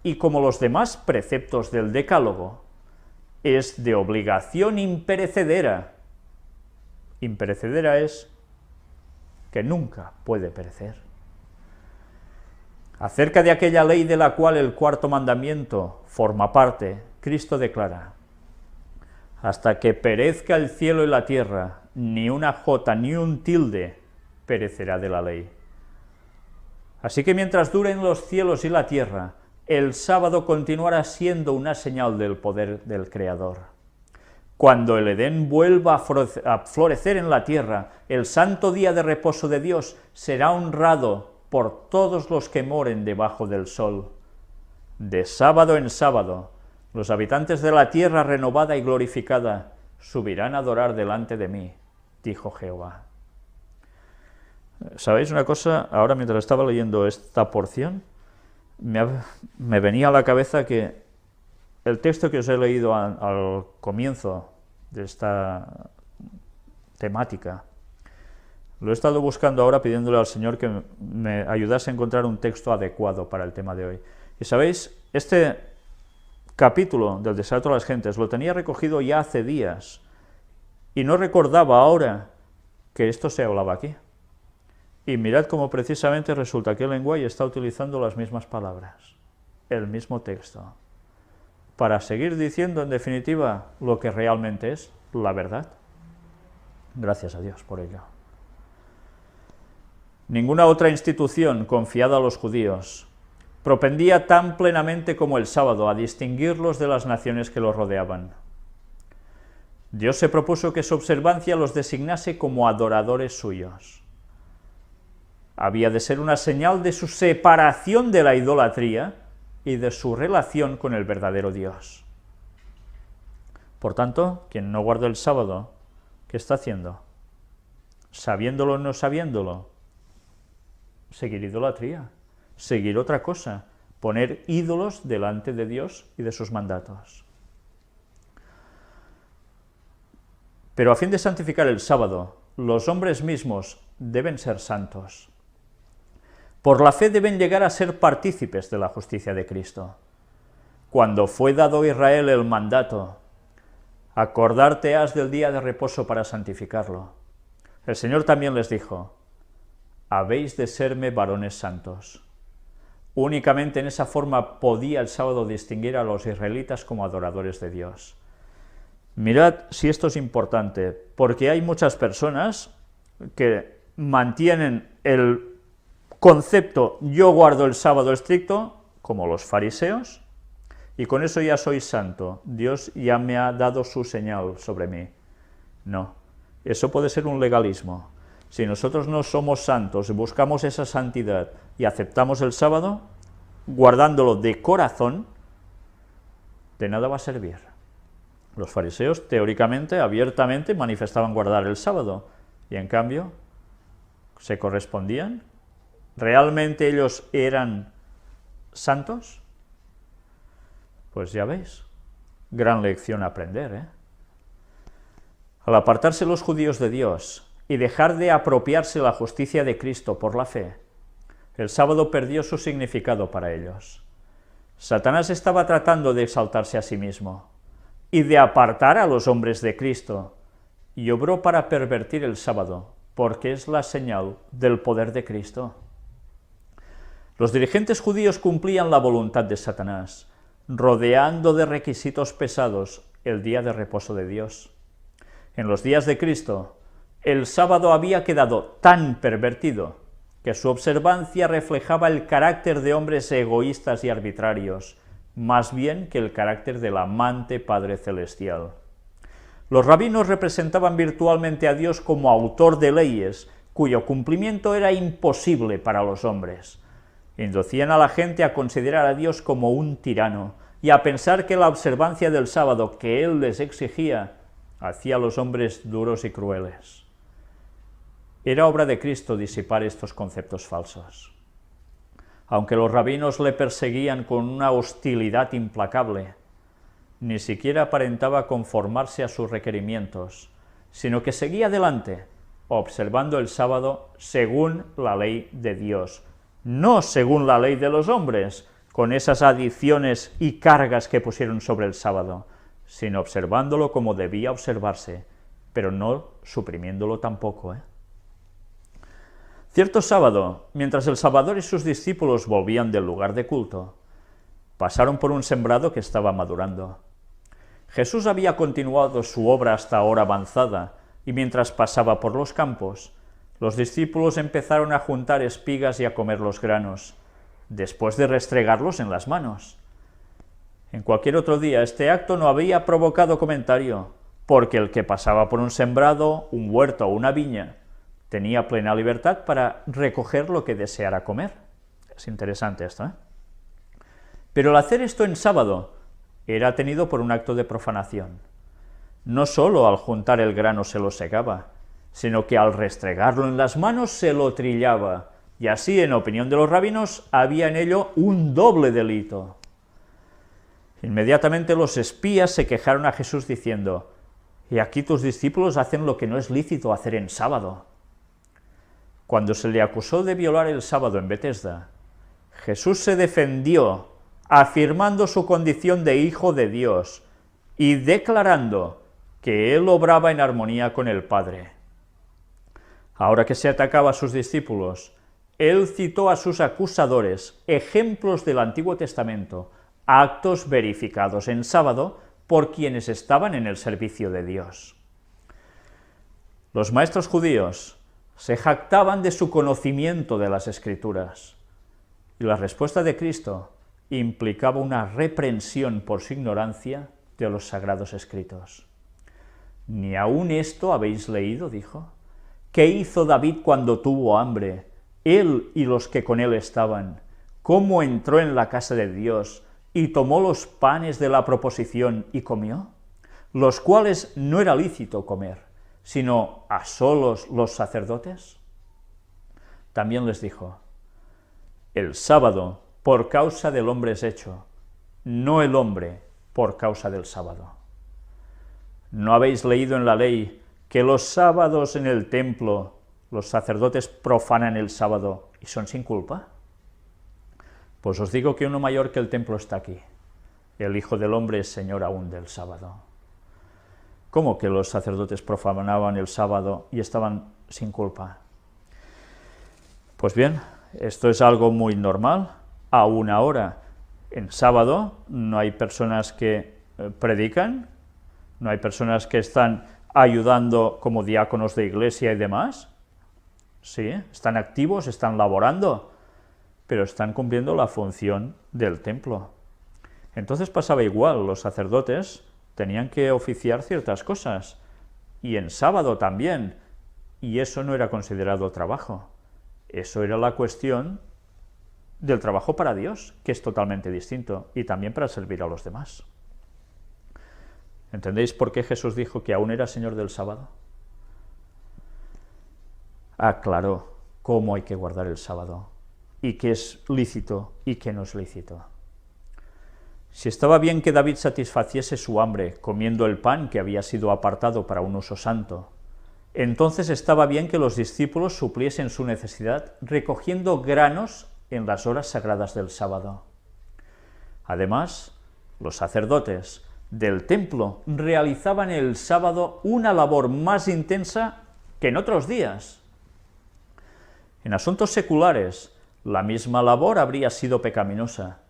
y como los demás preceptos del Decálogo, es de obligación imperecedera. Imperecedera es que nunca puede perecer. Acerca de aquella ley de la cual el cuarto mandamiento forma parte, Cristo declara, hasta que perezca el cielo y la tierra, ni una jota, ni un tilde perecerá de la ley. Así que mientras duren los cielos y la tierra, el sábado continuará siendo una señal del poder del Creador. Cuando el Edén vuelva a florecer en la tierra, el santo día de reposo de Dios será honrado por todos los que moren debajo del sol. De sábado en sábado, los habitantes de la tierra renovada y glorificada subirán a adorar delante de mí, dijo Jehová. ¿Sabéis una cosa? Ahora mientras estaba leyendo esta porción, me venía a la cabeza que el texto que os he leído al comienzo de esta temática, lo he estado buscando ahora pidiéndole al Señor que me ayudase a encontrar un texto adecuado para el tema de hoy. Y sabéis, este capítulo del desato de las gentes lo tenía recogido ya hace días y no recordaba ahora que esto se hablaba aquí. Y mirad cómo precisamente resulta que el lenguaje está utilizando las mismas palabras, el mismo texto, para seguir diciendo en definitiva lo que realmente es la verdad. Gracias a Dios por ello. Ninguna otra institución confiada a los judíos propendía tan plenamente como el sábado a distinguirlos de las naciones que los rodeaban. Dios se propuso que su observancia los designase como adoradores suyos. Había de ser una señal de su separación de la idolatría y de su relación con el verdadero Dios. Por tanto, quien no guarda el sábado, ¿qué está haciendo? Sabiéndolo o no sabiéndolo, seguir idolatría, seguir otra cosa, poner ídolos delante de Dios y de sus mandatos. Pero a fin de santificar el sábado, los hombres mismos deben ser santos. Por la fe deben llegar a ser partícipes de la justicia de Cristo. Cuando fue dado a Israel el mandato, acordarte has del día de reposo para santificarlo, el Señor también les dijo, habéis de serme varones santos. Únicamente en esa forma podía el sábado distinguir a los israelitas como adoradores de Dios. Mirad si esto es importante, porque hay muchas personas que mantienen el concepto yo guardo el sábado estricto, como los fariseos, y con eso ya soy santo, Dios ya me ha dado su señal sobre mí. No, eso puede ser un legalismo. Si nosotros no somos santos y buscamos esa santidad y aceptamos el sábado, guardándolo de corazón, de nada va a servir. Los fariseos, teóricamente, abiertamente, manifestaban guardar el sábado, y en cambio, ¿se correspondían? ¿Realmente ellos eran santos? Pues ya veis, gran lección a aprender, ¿eh? Al apartarse los judíos de Dios y dejar de apropiarse la justicia de Cristo por la fe, el sábado perdió su significado para ellos. Satanás estaba tratando de exaltarse a sí mismo y de apartar a los hombres de Cristo, y obró para pervertir el sábado, porque es la señal del poder de Cristo. Los dirigentes judíos cumplían la voluntad de Satanás, rodeando de requisitos pesados el día de reposo de Dios. En los días de Cristo, el sábado había quedado tan pervertido que su observancia reflejaba el carácter de hombres egoístas y arbitrarios, más bien que el carácter del amante Padre Celestial. Los rabinos representaban virtualmente a Dios como autor de leyes, cuyo cumplimiento era imposible para los hombres. Inducían a la gente a considerar a Dios como un tirano y a pensar que la observancia del sábado que Él les exigía hacía a los hombres duros y crueles. Era obra de Cristo disipar estos conceptos falsos. Aunque los rabinos le perseguían con una hostilidad implacable, ni siquiera aparentaba conformarse a sus requerimientos, sino que seguía adelante, observando el sábado según la ley de Dios, no según la ley de los hombres, con esas adiciones y cargas que pusieron sobre el sábado, sino observándolo como debía observarse, pero no suprimiéndolo tampoco, Cierto sábado, mientras el Salvador y sus discípulos volvían del lugar de culto, pasaron por un sembrado que estaba madurando. Jesús había continuado su obra hasta hora avanzada, y mientras pasaba por los campos, los discípulos empezaron a juntar espigas y a comer los granos, después de restregarlos en las manos. En cualquier otro día este acto no habría provocado comentario, porque el que pasaba por un sembrado, un huerto o una viña, tenía plena libertad para recoger lo que deseara comer. Es interesante esto, ¿eh? Pero el hacer esto en sábado era tenido por un acto de profanación. No solo al juntar el grano se lo segaba, sino que al restregarlo en las manos se lo trillaba, y así, en opinión de los rabinos, había en ello un doble delito. Inmediatamente los espías se quejaron a Jesús diciendo: «Y aquí tus discípulos hacen lo que no es lícito hacer en sábado». Cuando se le acusó de violar el sábado en Betesda, Jesús se defendió, afirmando su condición de Hijo de Dios y declarando que él obraba en armonía con el Padre. Ahora que se atacaba a sus discípulos, él citó a sus acusadores ejemplos del Antiguo Testamento, actos verificados en sábado por quienes estaban en el servicio de Dios. Los maestros judíos se jactaban de su conocimiento de las Escrituras, y la respuesta de Cristo implicaba una reprensión por su ignorancia de los sagrados escritos. «¿Ni aún esto habéis leído?», dijo. «¿Qué hizo David cuando tuvo hambre, él y los que con él estaban? ¿Cómo entró en la casa de Dios y tomó los panes de la proposición y comió? Los cuales no era lícito comer, sino a solos los sacerdotes». También les dijo: «El sábado por causa del hombre es hecho, no el hombre por causa del sábado. ¿No habéis leído en la ley que los sábados en el templo los sacerdotes profanan el sábado y son sin culpa? Pues os digo que uno mayor que el templo está aquí. El Hijo del Hombre es Señor aún del sábado». ¿Cómo que los sacerdotes profanaban el sábado y estaban sin culpa? Pues bien, esto es algo muy normal. Aún ahora, en sábado, no hay personas que predican, no hay personas que están ayudando como diáconos de iglesia y demás. Sí, están activos, están laborando, pero están cumpliendo la función del templo. Entonces pasaba igual, los sacerdotes tenían que oficiar ciertas cosas, y en sábado también, y eso no era considerado trabajo. Eso era la cuestión del trabajo para Dios, que es totalmente distinto, y también para servir a los demás. ¿Entendéis por qué Jesús dijo que aún era Señor del sábado? Aclaró cómo hay que guardar el sábado, y qué es lícito y qué no es lícito. Si estaba bien que David satisfaciese su hambre comiendo el pan que había sido apartado para un uso santo, entonces estaba bien que los discípulos supliesen su necesidad recogiendo granos en las horas sagradas del sábado. Además, los sacerdotes del templo realizaban el sábado una labor más intensa que en otros días. En asuntos seculares, la misma labor habría sido pecaminosa,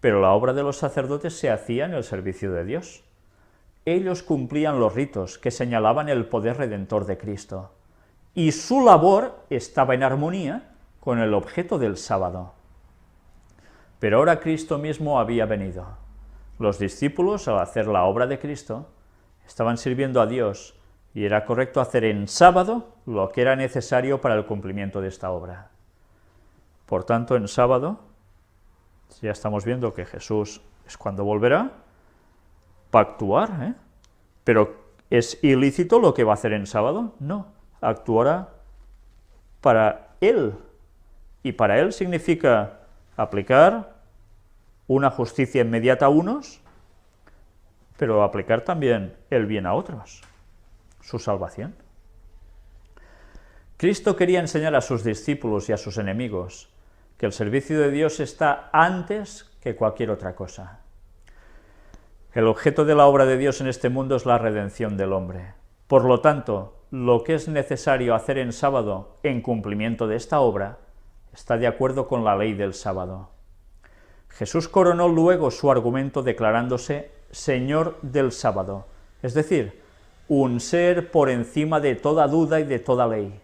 pero la obra de los sacerdotes se hacía en el servicio de Dios. Ellos cumplían los ritos que señalaban el poder redentor de Cristo, y su labor estaba en armonía con el objeto del sábado. Pero ahora Cristo mismo había venido. Los discípulos, al hacer la obra de Cristo, estaban sirviendo a Dios, y era correcto hacer en sábado lo que era necesario para el cumplimiento de esta obra. Por tanto, en sábado, ya estamos viendo que Jesús es cuando volverá, para actuar, Pero ¿es ilícito lo que va a hacer en sábado? No, actuará para Él, y para Él significa aplicar una justicia inmediata a unos, pero aplicar también el bien a otros, su salvación. Cristo quería enseñar a sus discípulos y a sus enemigos que el servicio de Dios está antes que cualquier otra cosa. El objeto de la obra de Dios en este mundo es la redención del hombre. Por lo tanto, lo que es necesario hacer en sábado en cumplimiento de esta obra está de acuerdo con la ley del sábado. Jesús coronó luego su argumento declarándose Señor del sábado, es decir, un ser por encima de toda duda y de toda ley.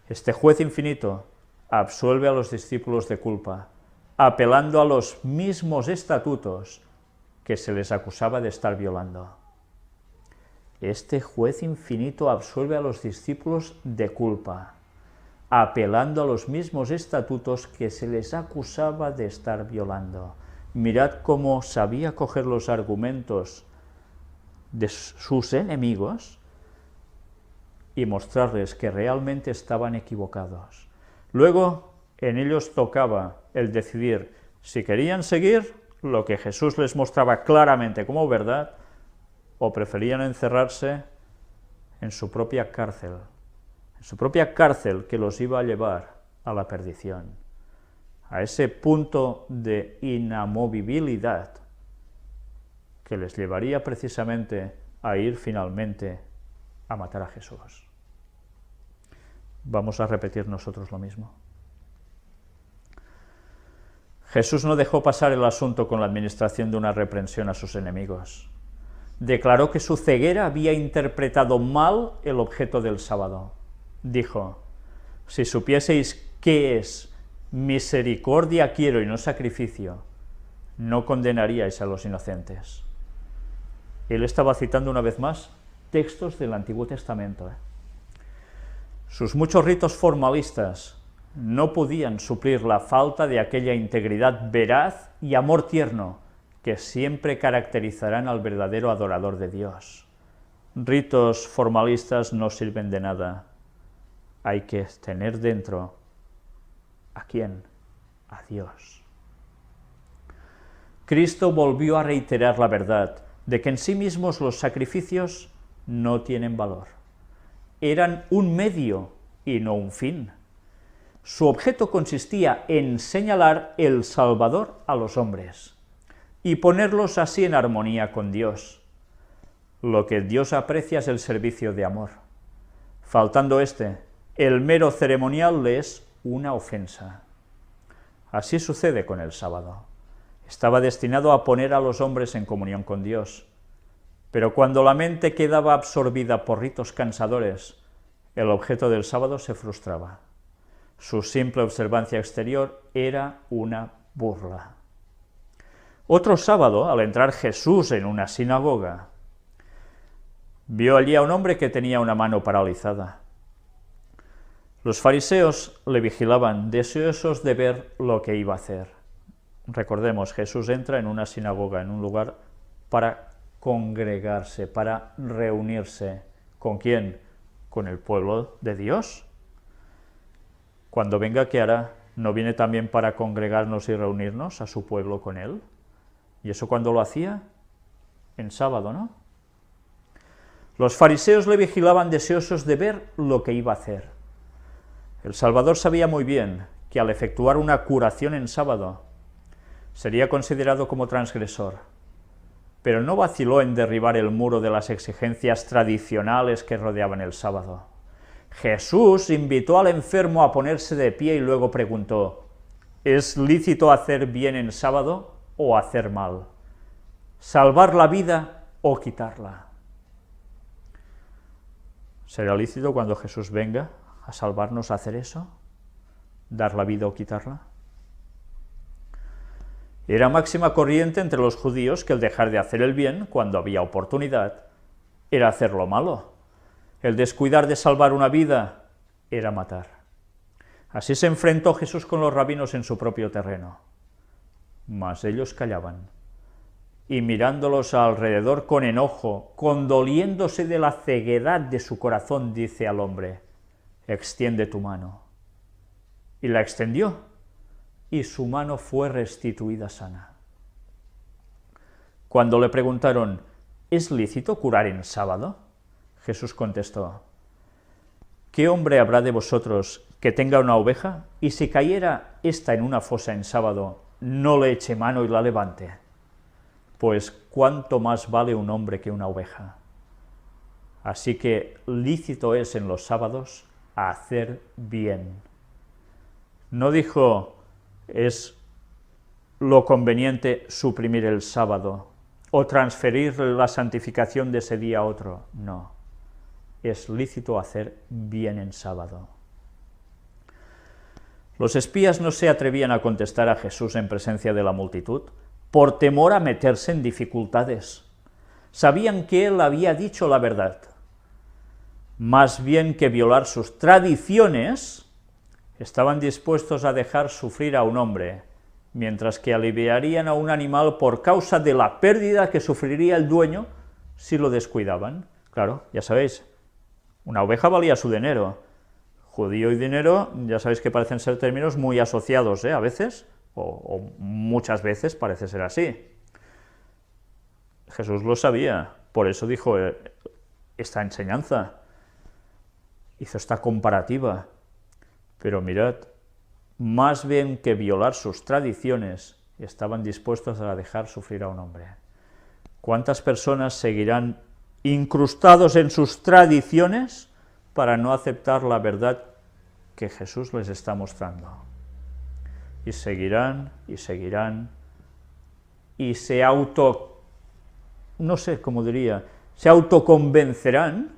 Este juez infinito absuelve a los discípulos de culpa, apelando a los mismos estatutos que se les acusaba de estar violando. Este juez infinito absuelve a los discípulos de culpa, apelando a los mismos estatutos que se les acusaba de estar violando. Mirad cómo sabía coger los argumentos de sus enemigos y mostrarles que realmente estaban equivocados. Luego, en ellos tocaba el decidir si querían seguir lo que Jesús les mostraba claramente como verdad o preferían encerrarse en su propia cárcel que los iba a llevar a la perdición, a ese punto de inamovibilidad que les llevaría precisamente a ir finalmente a matar a Jesús. Vamos a repetir nosotros lo mismo. Jesús no dejó pasar el asunto con la administración de una reprensión a sus enemigos. Declaró que su ceguera había interpretado mal el objeto del sábado. Dijo: si supieseis qué es misericordia quiero y no sacrificio, no condenaríais a los inocentes. Él estaba citando una vez más textos del Antiguo Testamento. Sus muchos ritos formalistas no podían suplir la falta de aquella integridad veraz y amor tierno que siempre caracterizarán al verdadero adorador de Dios. Ritos formalistas no sirven de nada. Hay que tener dentro ¿a quién? A Dios. Cristo volvió a reiterar la verdad de que en sí mismos los sacrificios no tienen valor. Eran un medio y no un fin. Su objeto consistía en señalar el Salvador a los hombres y ponerlos así en armonía con Dios. Lo que Dios aprecia es el servicio de amor. Faltando este, el mero ceremonial le es una ofensa. Así sucede con el sábado. Estaba destinado a poner a los hombres en comunión con Dios, pero cuando la mente quedaba absorbida por ritos cansadores, el objeto del sábado se frustraba. Su simple observancia exterior era una burla. Otro sábado, al entrar Jesús en una sinagoga, vio allí a un hombre que tenía una mano paralizada. Los fariseos le vigilaban, deseosos de ver lo que iba a hacer. Recordemos, Jesús entra en una sinagoga, en un lugar para congregarse, para reunirse. ¿Con quién? Con el pueblo de Dios. Cuando venga, ¿qué hará? ¿No viene también para congregarnos y reunirnos a su pueblo con él? ¿Y eso cuándo lo hacía? En sábado, ¿no? Los fariseos le vigilaban deseosos de ver lo que iba a hacer. El Salvador sabía muy bien que al efectuar una curación en sábado sería considerado como transgresor, pero no vaciló en derribar el muro de las exigencias tradicionales que rodeaban el sábado. Jesús invitó al enfermo a ponerse de pie y luego preguntó: ¿es lícito hacer bien en sábado o hacer mal? ¿Salvar la vida o quitarla? ¿Será lícito cuando Jesús venga a salvarnos hacer eso? ¿Dar la vida o quitarla? Era máxima corriente entre los judíos que el dejar de hacer el bien, cuando había oportunidad, era hacer lo malo. El descuidar de salvar una vida era matar. Así se enfrentó Jesús con los rabinos en su propio terreno. Mas ellos callaban, y mirándolos alrededor con enojo, condoliéndose de la ceguedad de su corazón, dice al hombre: extiende tu mano. Y la extendió, y su mano fue restituida sana. Cuando le preguntaron: ¿es lícito curar en sábado?, Jesús contestó: ¿qué hombre habrá de vosotros que tenga una oveja, y si cayera ésta en una fosa en sábado, no le eche mano y la levante? Pues cuánto más vale un hombre que una oveja. Así que lícito es en los sábados hacer bien. No dijo: es lo conveniente suprimir el sábado, o transferir la santificación de ese día a otro. No, es lícito hacer bien en sábado. Los espías no se atrevían a contestar a Jesús en presencia de la multitud, por temor a meterse en dificultades. Sabían que él había dicho la verdad. Más bien que violar sus tradiciones, estaban dispuestos a dejar sufrir a un hombre, mientras que aliviarían a un animal por causa de la pérdida que sufriría el dueño si lo descuidaban. Claro, ya sabéis, una oveja valía su dinero. Judío y dinero, ya sabéis que parecen ser términos muy asociados, a veces, o muchas veces parece ser así. Jesús lo sabía, por eso dijo esta enseñanza, hizo esta comparativa. Pero mirad, más bien que violar sus tradiciones, estaban dispuestos a dejar sufrir a un hombre. ¿Cuántas personas seguirán incrustados en sus tradiciones para no aceptar la verdad que Jesús les está mostrando? Y seguirán, y seguirán, y se autoconvencerán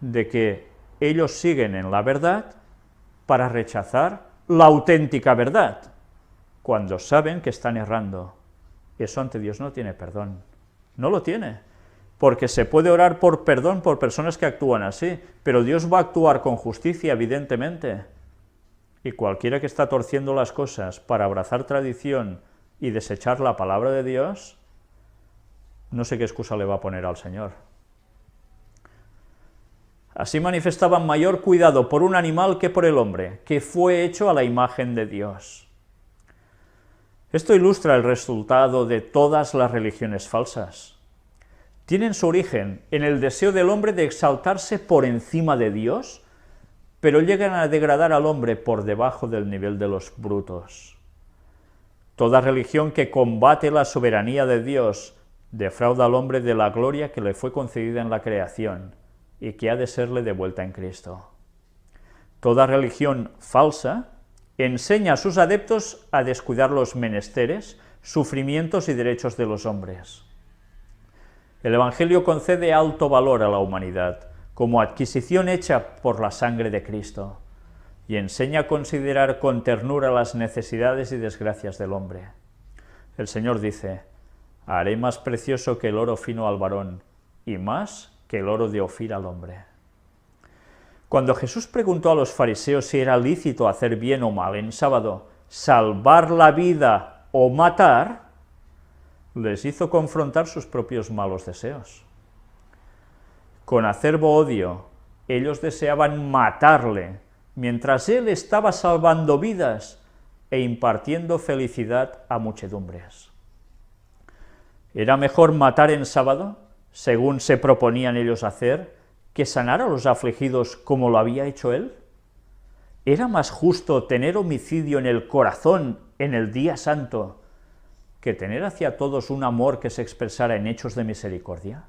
de que ellos siguen en la verdad para rechazar la auténtica verdad, cuando saben que están errando. Eso ante Dios no tiene perdón, no lo tiene, porque se puede orar por perdón por personas que actúan así, pero Dios va a actuar con justicia, evidentemente, y cualquiera que está torciendo las cosas para abrazar tradición y desechar la palabra de Dios, no sé qué excusa le va a poner al Señor. Así manifestaban mayor cuidado por un animal que por el hombre, que fue hecho a la imagen de Dios. Esto ilustra el resultado de todas las religiones falsas. Tienen su origen en el deseo del hombre de exaltarse por encima de Dios, pero llegan a degradar al hombre por debajo del nivel de los brutos. Toda religión que combate la soberanía de Dios defrauda al hombre de la gloria que le fue concedida en la creación y que ha de serle devuelta en Cristo. Toda religión falsa enseña a sus adeptos a descuidar los menesteres, sufrimientos y derechos de los hombres. El Evangelio concede alto valor a la humanidad, como adquisición hecha por la sangre de Cristo, y enseña a considerar con ternura las necesidades y desgracias del hombre. El Señor dice: haré más precioso que el oro fino al varón, y más que el oro de Ofir al hombre. Cuando Jesús preguntó a los fariseos si era lícito hacer bien o mal en sábado, salvar la vida o matar, les hizo confrontar sus propios malos deseos. Con acerbo odio, ellos deseaban matarle, mientras él estaba salvando vidas e impartiendo felicidad a muchedumbres. ¿Era mejor matar en sábado, según se proponían ellos hacer, que sanar a los afligidos como lo había hecho él? ¿Era más justo tener homicidio en el corazón en el día santo que tener hacia todos un amor que se expresara en hechos de misericordia?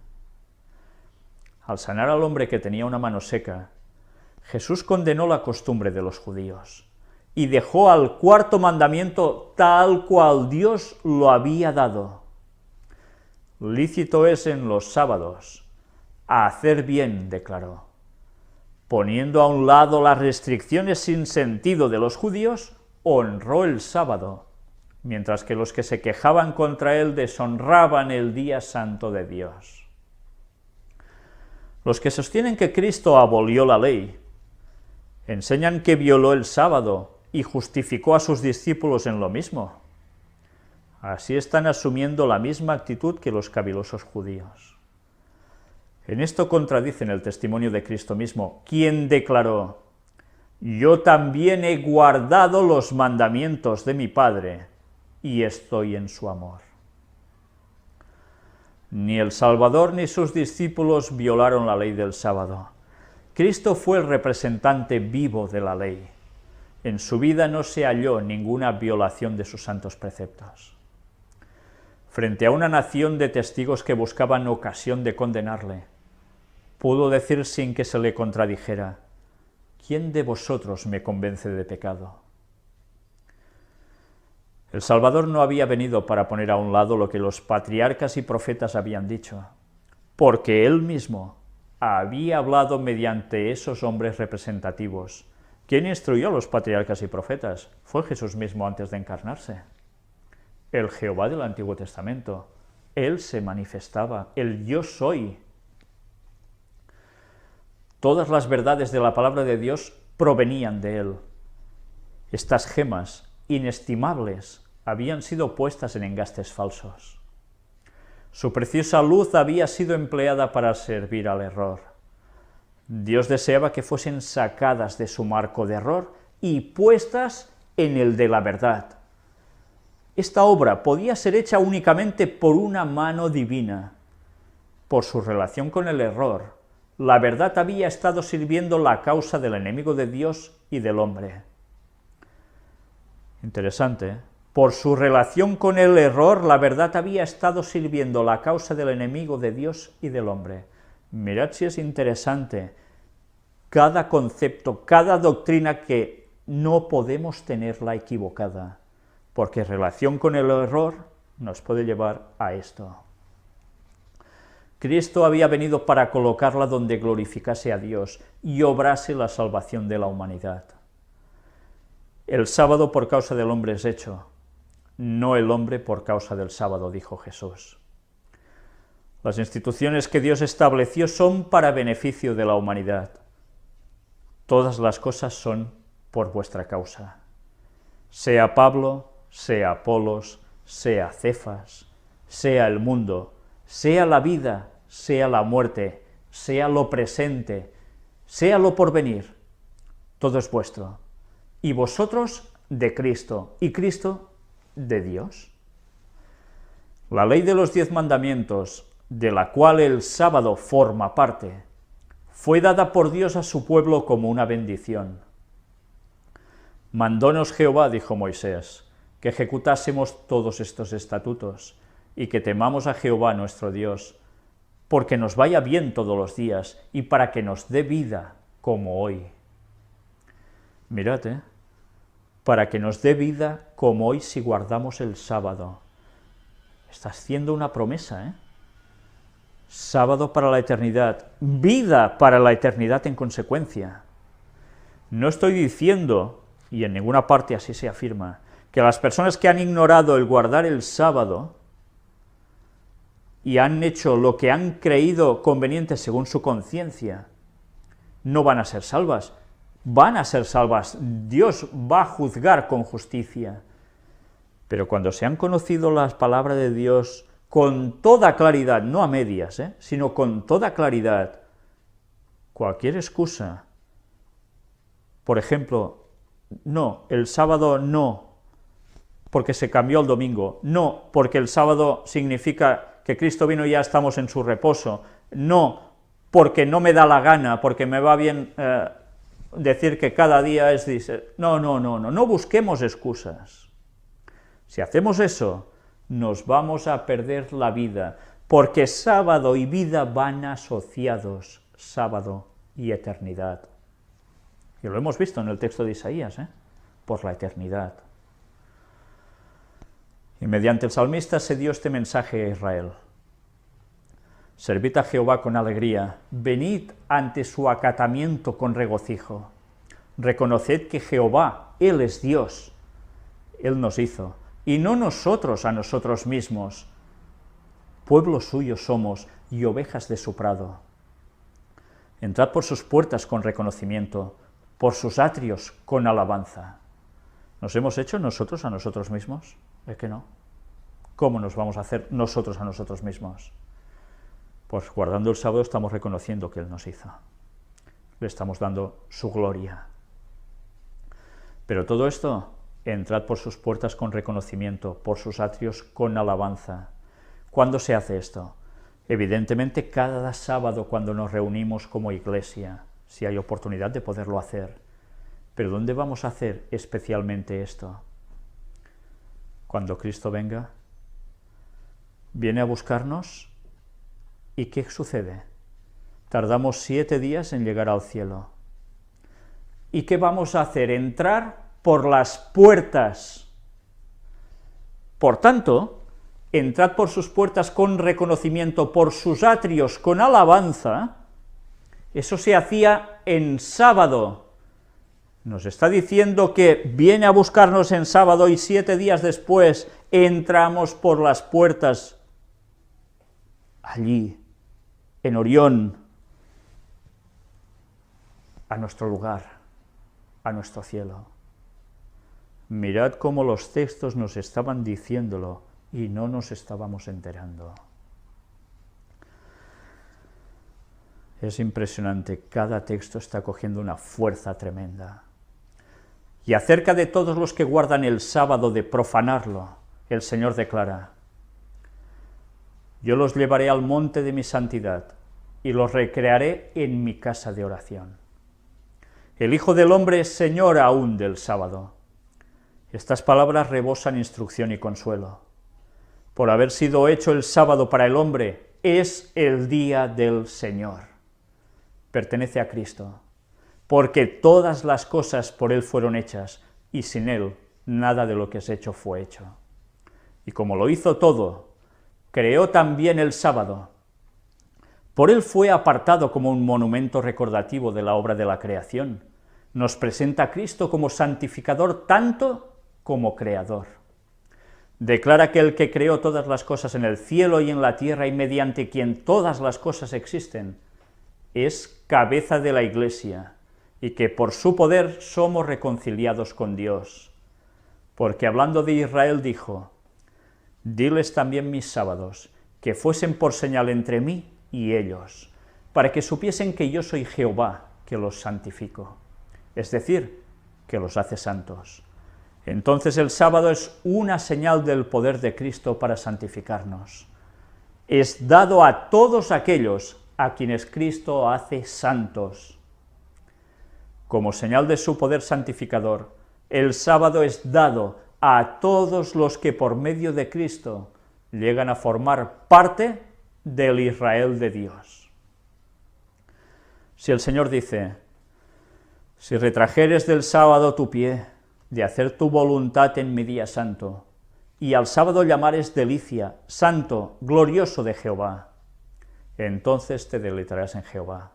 Al sanar al hombre que tenía una mano seca, Jesús condenó la costumbre de los judíos y dejó al cuarto mandamiento tal cual Dios lo había dado. Lícito es en los sábados a hacer bien, declaró. Poniendo a un lado las restricciones sin sentido de los judíos, honró el sábado, mientras que los que se quejaban contra él deshonraban el día santo de Dios. Los que sostienen que Cristo abolió la ley, enseñan que violó el sábado y justificó a sus discípulos en lo mismo. Así están asumiendo la misma actitud que los cavilosos judíos. En esto contradicen el testimonio de Cristo mismo, quien declaró: yo también he guardado los mandamientos de mi Padre y estoy en su amor. Ni el Salvador ni sus discípulos violaron la ley del sábado. Cristo fue el representante vivo de la ley. En su vida no se halló ninguna violación de sus santos preceptos. Frente a una nación de testigos que buscaban ocasión de condenarle, pudo decir sin que se le contradijera: ¿quién de vosotros me convence de pecado? El Salvador no había venido para poner a un lado lo que los patriarcas y profetas habían dicho, porque él mismo había hablado mediante esos hombres representativos. ¿Quién instruyó a los patriarcas y profetas? Fue Jesús mismo antes de encarnarse. El Jehová del Antiguo Testamento. Él se manifestaba, el yo soy. Todas las verdades de la palabra de Dios provenían de él. Estas gemas inestimables habían sido puestas en engastes falsos. Su preciosa luz había sido empleada para servir al error. Dios deseaba que fuesen sacadas de su marco de error y puestas en el de la verdad. Esta obra podía ser hecha únicamente por una mano divina. Por su relación con el error, la verdad había estado sirviendo la causa del enemigo de Dios y del hombre. Interesante, ¿eh? Por su relación con el error, la verdad había estado sirviendo la causa del enemigo de Dios y del hombre. Mirad si es interesante. Cada concepto, cada doctrina que no podemos tenerla equivocada, porque relación con el error nos puede llevar a esto. Cristo había venido para colocarla donde glorificase a Dios y obrase la salvación de la humanidad. El sábado por causa del hombre es hecho, no el hombre por causa del sábado, dijo Jesús. Las instituciones que Dios estableció son para beneficio de la humanidad. Todas las cosas son por vuestra causa. Sea Pablo, sea Apolos, sea Cefas, sea el mundo, sea la vida, sea la muerte, sea lo presente, sea lo porvenir, todo es vuestro, y vosotros de Cristo, y Cristo de Dios. La ley de los 10 mandamientos, de la cual el sábado forma parte, fue dada por Dios a su pueblo como una bendición. Mandónos Jehová, dijo Moisés, que ejecutásemos todos estos estatutos, y que temamos a Jehová nuestro Dios, porque nos vaya bien todos los días, y para que nos dé vida como hoy. Mirad, para que nos dé vida como hoy si guardamos el sábado. Está haciendo una promesa, Sábado para la eternidad, vida para la eternidad en consecuencia. No estoy diciendo, y en ninguna parte así se afirma, que las personas que han ignorado el guardar el sábado y han hecho lo que han creído conveniente según su conciencia, no van a ser salvas. Van a ser salvas. Dios va a juzgar con justicia. Pero cuando se han conocido las palabras de Dios con toda claridad, no a medias, sino con toda claridad, cualquier excusa, por ejemplo, no, el sábado no, porque se cambió el domingo, no, porque el sábado significa que Cristo vino y ya estamos en su reposo, no, porque no me da la gana, porque me va bien decir que cada día es... No busquemos excusas. Si hacemos eso, nos vamos a perder la vida, porque sábado y vida van asociados, sábado y eternidad. Y lo hemos visto en el texto de Isaías, por la eternidad. Y mediante el salmista se dio este mensaje a Israel. Servid a Jehová con alegría, venid ante su acatamiento con regocijo. Reconoced que Jehová, Él es Dios, Él nos hizo, y no nosotros a nosotros mismos. Pueblo suyo somos y ovejas de su prado. Entrad por sus puertas con reconocimiento, por sus atrios con alabanza. ¿Nos hemos hecho nosotros a nosotros mismos? ¿Es que no? ¿Cómo nos vamos a hacer nosotros a nosotros mismos? Pues guardando el sábado estamos reconociendo que Él nos hizo. Le estamos dando su gloria. Pero todo esto, entrad por sus puertas con reconocimiento, por sus atrios con alabanza. ¿Cuándo se hace esto? Evidentemente cada sábado cuando nos reunimos como iglesia, si hay oportunidad de poderlo hacer. Pero ¿dónde vamos a hacer especialmente esto? Cuando Cristo venga, viene a buscarnos, ¿y qué sucede? Tardamos 7 días en llegar al cielo. ¿Y qué vamos a hacer? Entrar por las puertas. Por tanto, entrad por sus puertas con reconocimiento, por sus atrios con alabanza. Eso se hacía en sábado. Nos está diciendo que viene a buscarnos en sábado y 7 días después entramos por las puertas allí, en Orión, a nuestro lugar, a nuestro cielo. Mirad cómo los textos nos estaban diciéndolo y no nos estábamos enterando. Es impresionante, cada texto está cogiendo una fuerza tremenda. Y acerca de todos los que guardan el sábado de profanarlo, el Señor declara: yo los llevaré al monte de mi santidad y los recrearé en mi casa de oración. El Hijo del Hombre es Señor aún del sábado. Estas palabras rebosan instrucción y consuelo. Por haber sido hecho el sábado para el hombre, es el día del Señor. Pertenece a Cristo, porque todas las cosas por Él fueron hechas, y sin Él nada de lo que es hecho fue hecho. Y como lo hizo todo, creó también el sábado. Por Él fue apartado como un monumento recordativo de la obra de la creación. Nos presenta a Cristo como santificador tanto como creador. Declara que el que creó todas las cosas en el cielo y en la tierra y mediante quien todas las cosas existen, es cabeza de la Iglesia, y que por su poder somos reconciliados con Dios. Porque hablando de Israel dijo: diles también mis sábados, que fuesen por señal entre mí y ellos, para que supiesen que yo soy Jehová, que los santifico, es decir, que los hace santos. Entonces el sábado es una señal del poder de Cristo para santificarnos. Es dado a todos aquellos a quienes Cristo hace santos. Como señal de su poder santificador, el sábado es dado a todos los que por medio de Cristo llegan a formar parte del Israel de Dios. Si el Señor dice: si retrajeres del sábado tu pie, de hacer tu voluntad en mi día santo, y al sábado llamares delicia, santo, glorioso de Jehová, entonces te deleitarás en Jehová.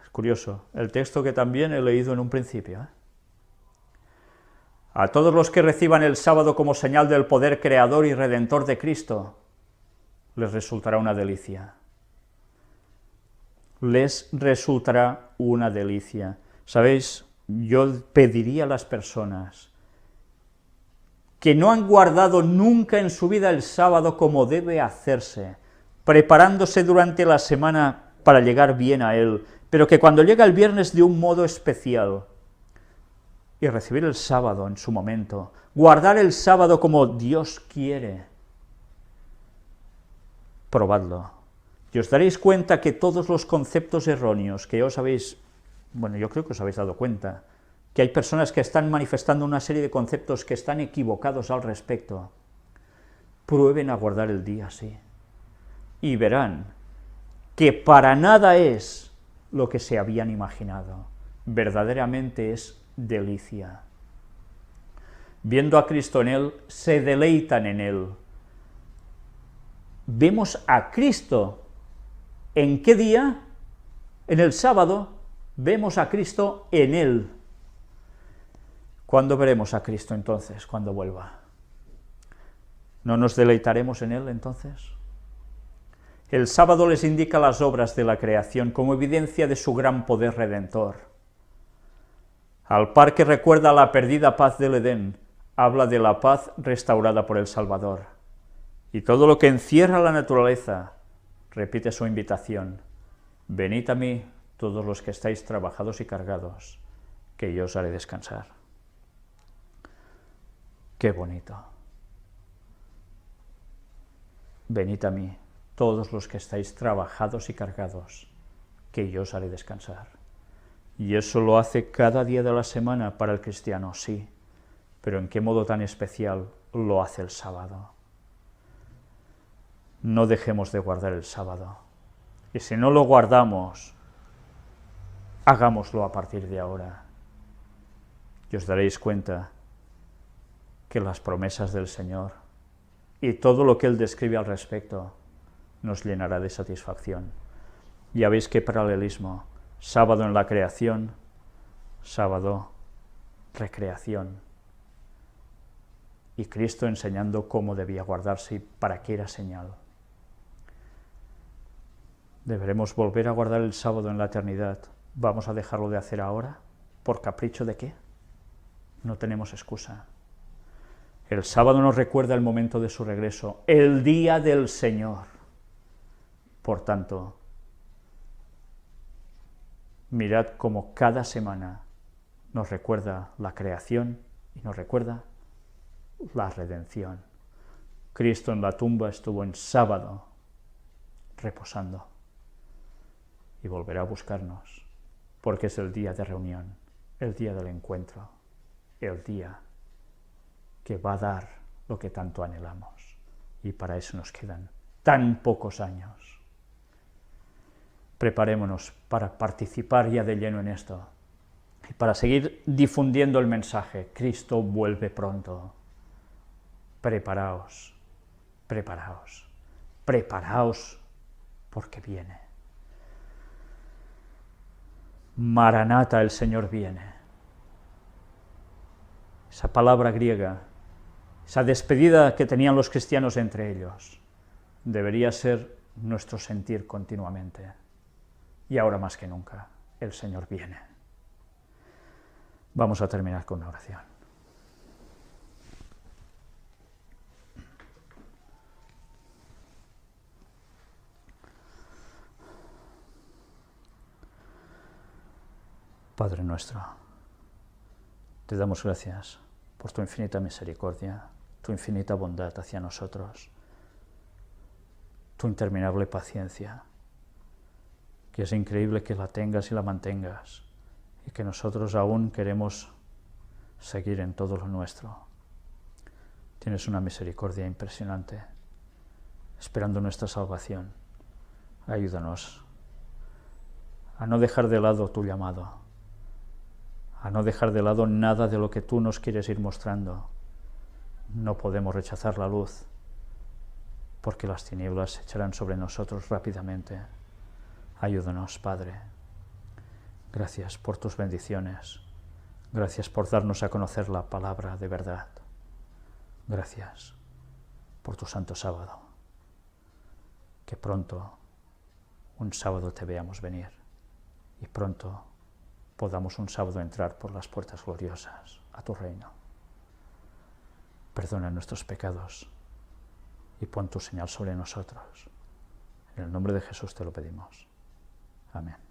Es curioso, el texto que también he leído en un principio. A todos los que reciban el sábado como señal del poder creador y redentor de Cristo, les resultará una delicia. Les resultará una delicia. ¿Sabéis? Yo pediría a las personas que no han guardado nunca en su vida el sábado como debe hacerse, preparándose durante la semana para llegar bien a él, pero que cuando llega el viernes de un modo especial, y recibir el sábado en su momento, guardar el sábado como Dios quiere, probadlo, y os daréis cuenta que todos los conceptos erróneos que os habéis, bueno, yo creo que os habéis dado cuenta, que hay personas que están manifestando una serie de conceptos que están equivocados al respecto. Prueben a guardar el día así, y verán que para nada es lo que se habían imaginado, verdaderamente es delicia. Viendo a Cristo en él, se deleitan en él. Vemos a Cristo. ¿En qué día? En el sábado. Vemos a Cristo en él. ¿Cuándo veremos a Cristo entonces? Cuando vuelva. ¿No nos deleitaremos en él entonces? El sábado les indica las obras de la creación como evidencia de su gran poder redentor. Al par que recuerda la perdida paz del Edén, habla de la paz restaurada por el Salvador. Y todo lo que encierra la naturaleza repite su invitación: venid a mí todos los que estáis trabajados y cargados, que yo os haré descansar. ¡Qué bonito! Venid a mí todos los que estáis trabajados y cargados, que yo os haré descansar. Y eso lo hace cada día de la semana para el cristiano, sí, pero ¿en qué modo tan especial lo hace el sábado? No dejemos de guardar el sábado, y si no lo guardamos, hagámoslo a partir de ahora, y os daréis cuenta que las promesas del Señor y todo lo que Él describe al respecto nos llenará de satisfacción. Ya veis qué paralelismo: sábado en la creación, sábado recreación, y Cristo enseñando cómo debía guardarse y para qué era señal. ¿Deberemos volver a guardar el sábado en la eternidad? ¿Vamos a dejarlo de hacer ahora? ¿Por capricho de qué? No tenemos excusa. El sábado nos recuerda el momento de su regreso, el día del Señor. Por tanto, mirad cómo cada semana nos recuerda la creación y nos recuerda la redención. Cristo en la tumba estuvo en sábado reposando y volverá a buscarnos, porque es el día de reunión, el día del encuentro, el día que va a dar lo que tanto anhelamos, y para eso nos quedan tan pocos años. Preparémonos para participar ya de lleno en esto y para seguir difundiendo el mensaje: Cristo vuelve pronto. Preparaos, preparaos, preparaos, porque viene. Maranata, el Señor viene. Esa palabra griega, esa despedida que tenían los cristianos entre ellos, debería ser nuestro sentir continuamente. Y ahora más que nunca, el Señor viene. Vamos a terminar con una oración. Padre nuestro, te damos gracias por tu infinita misericordia, tu infinita bondad hacia nosotros, tu interminable paciencia, que es increíble que la tengas y la mantengas, y que nosotros aún queremos seguir en todo lo nuestro. Tienes una misericordia impresionante, esperando nuestra salvación. Ayúdanos a no dejar de lado tu llamado, a no dejar de lado nada de lo que tú nos quieres ir mostrando. No podemos rechazar la luz, porque las tinieblas se echarán sobre nosotros rápidamente. Ayúdanos, Padre. Gracias por tus bendiciones. Gracias por darnos a conocer la palabra de verdad. Gracias por tu santo sábado. Que pronto, un sábado, te veamos venir, y pronto podamos un sábado entrar por las puertas gloriosas a tu reino. Perdona nuestros pecados y pon tu señal sobre nosotros. En el nombre de Jesús te lo pedimos. Amén.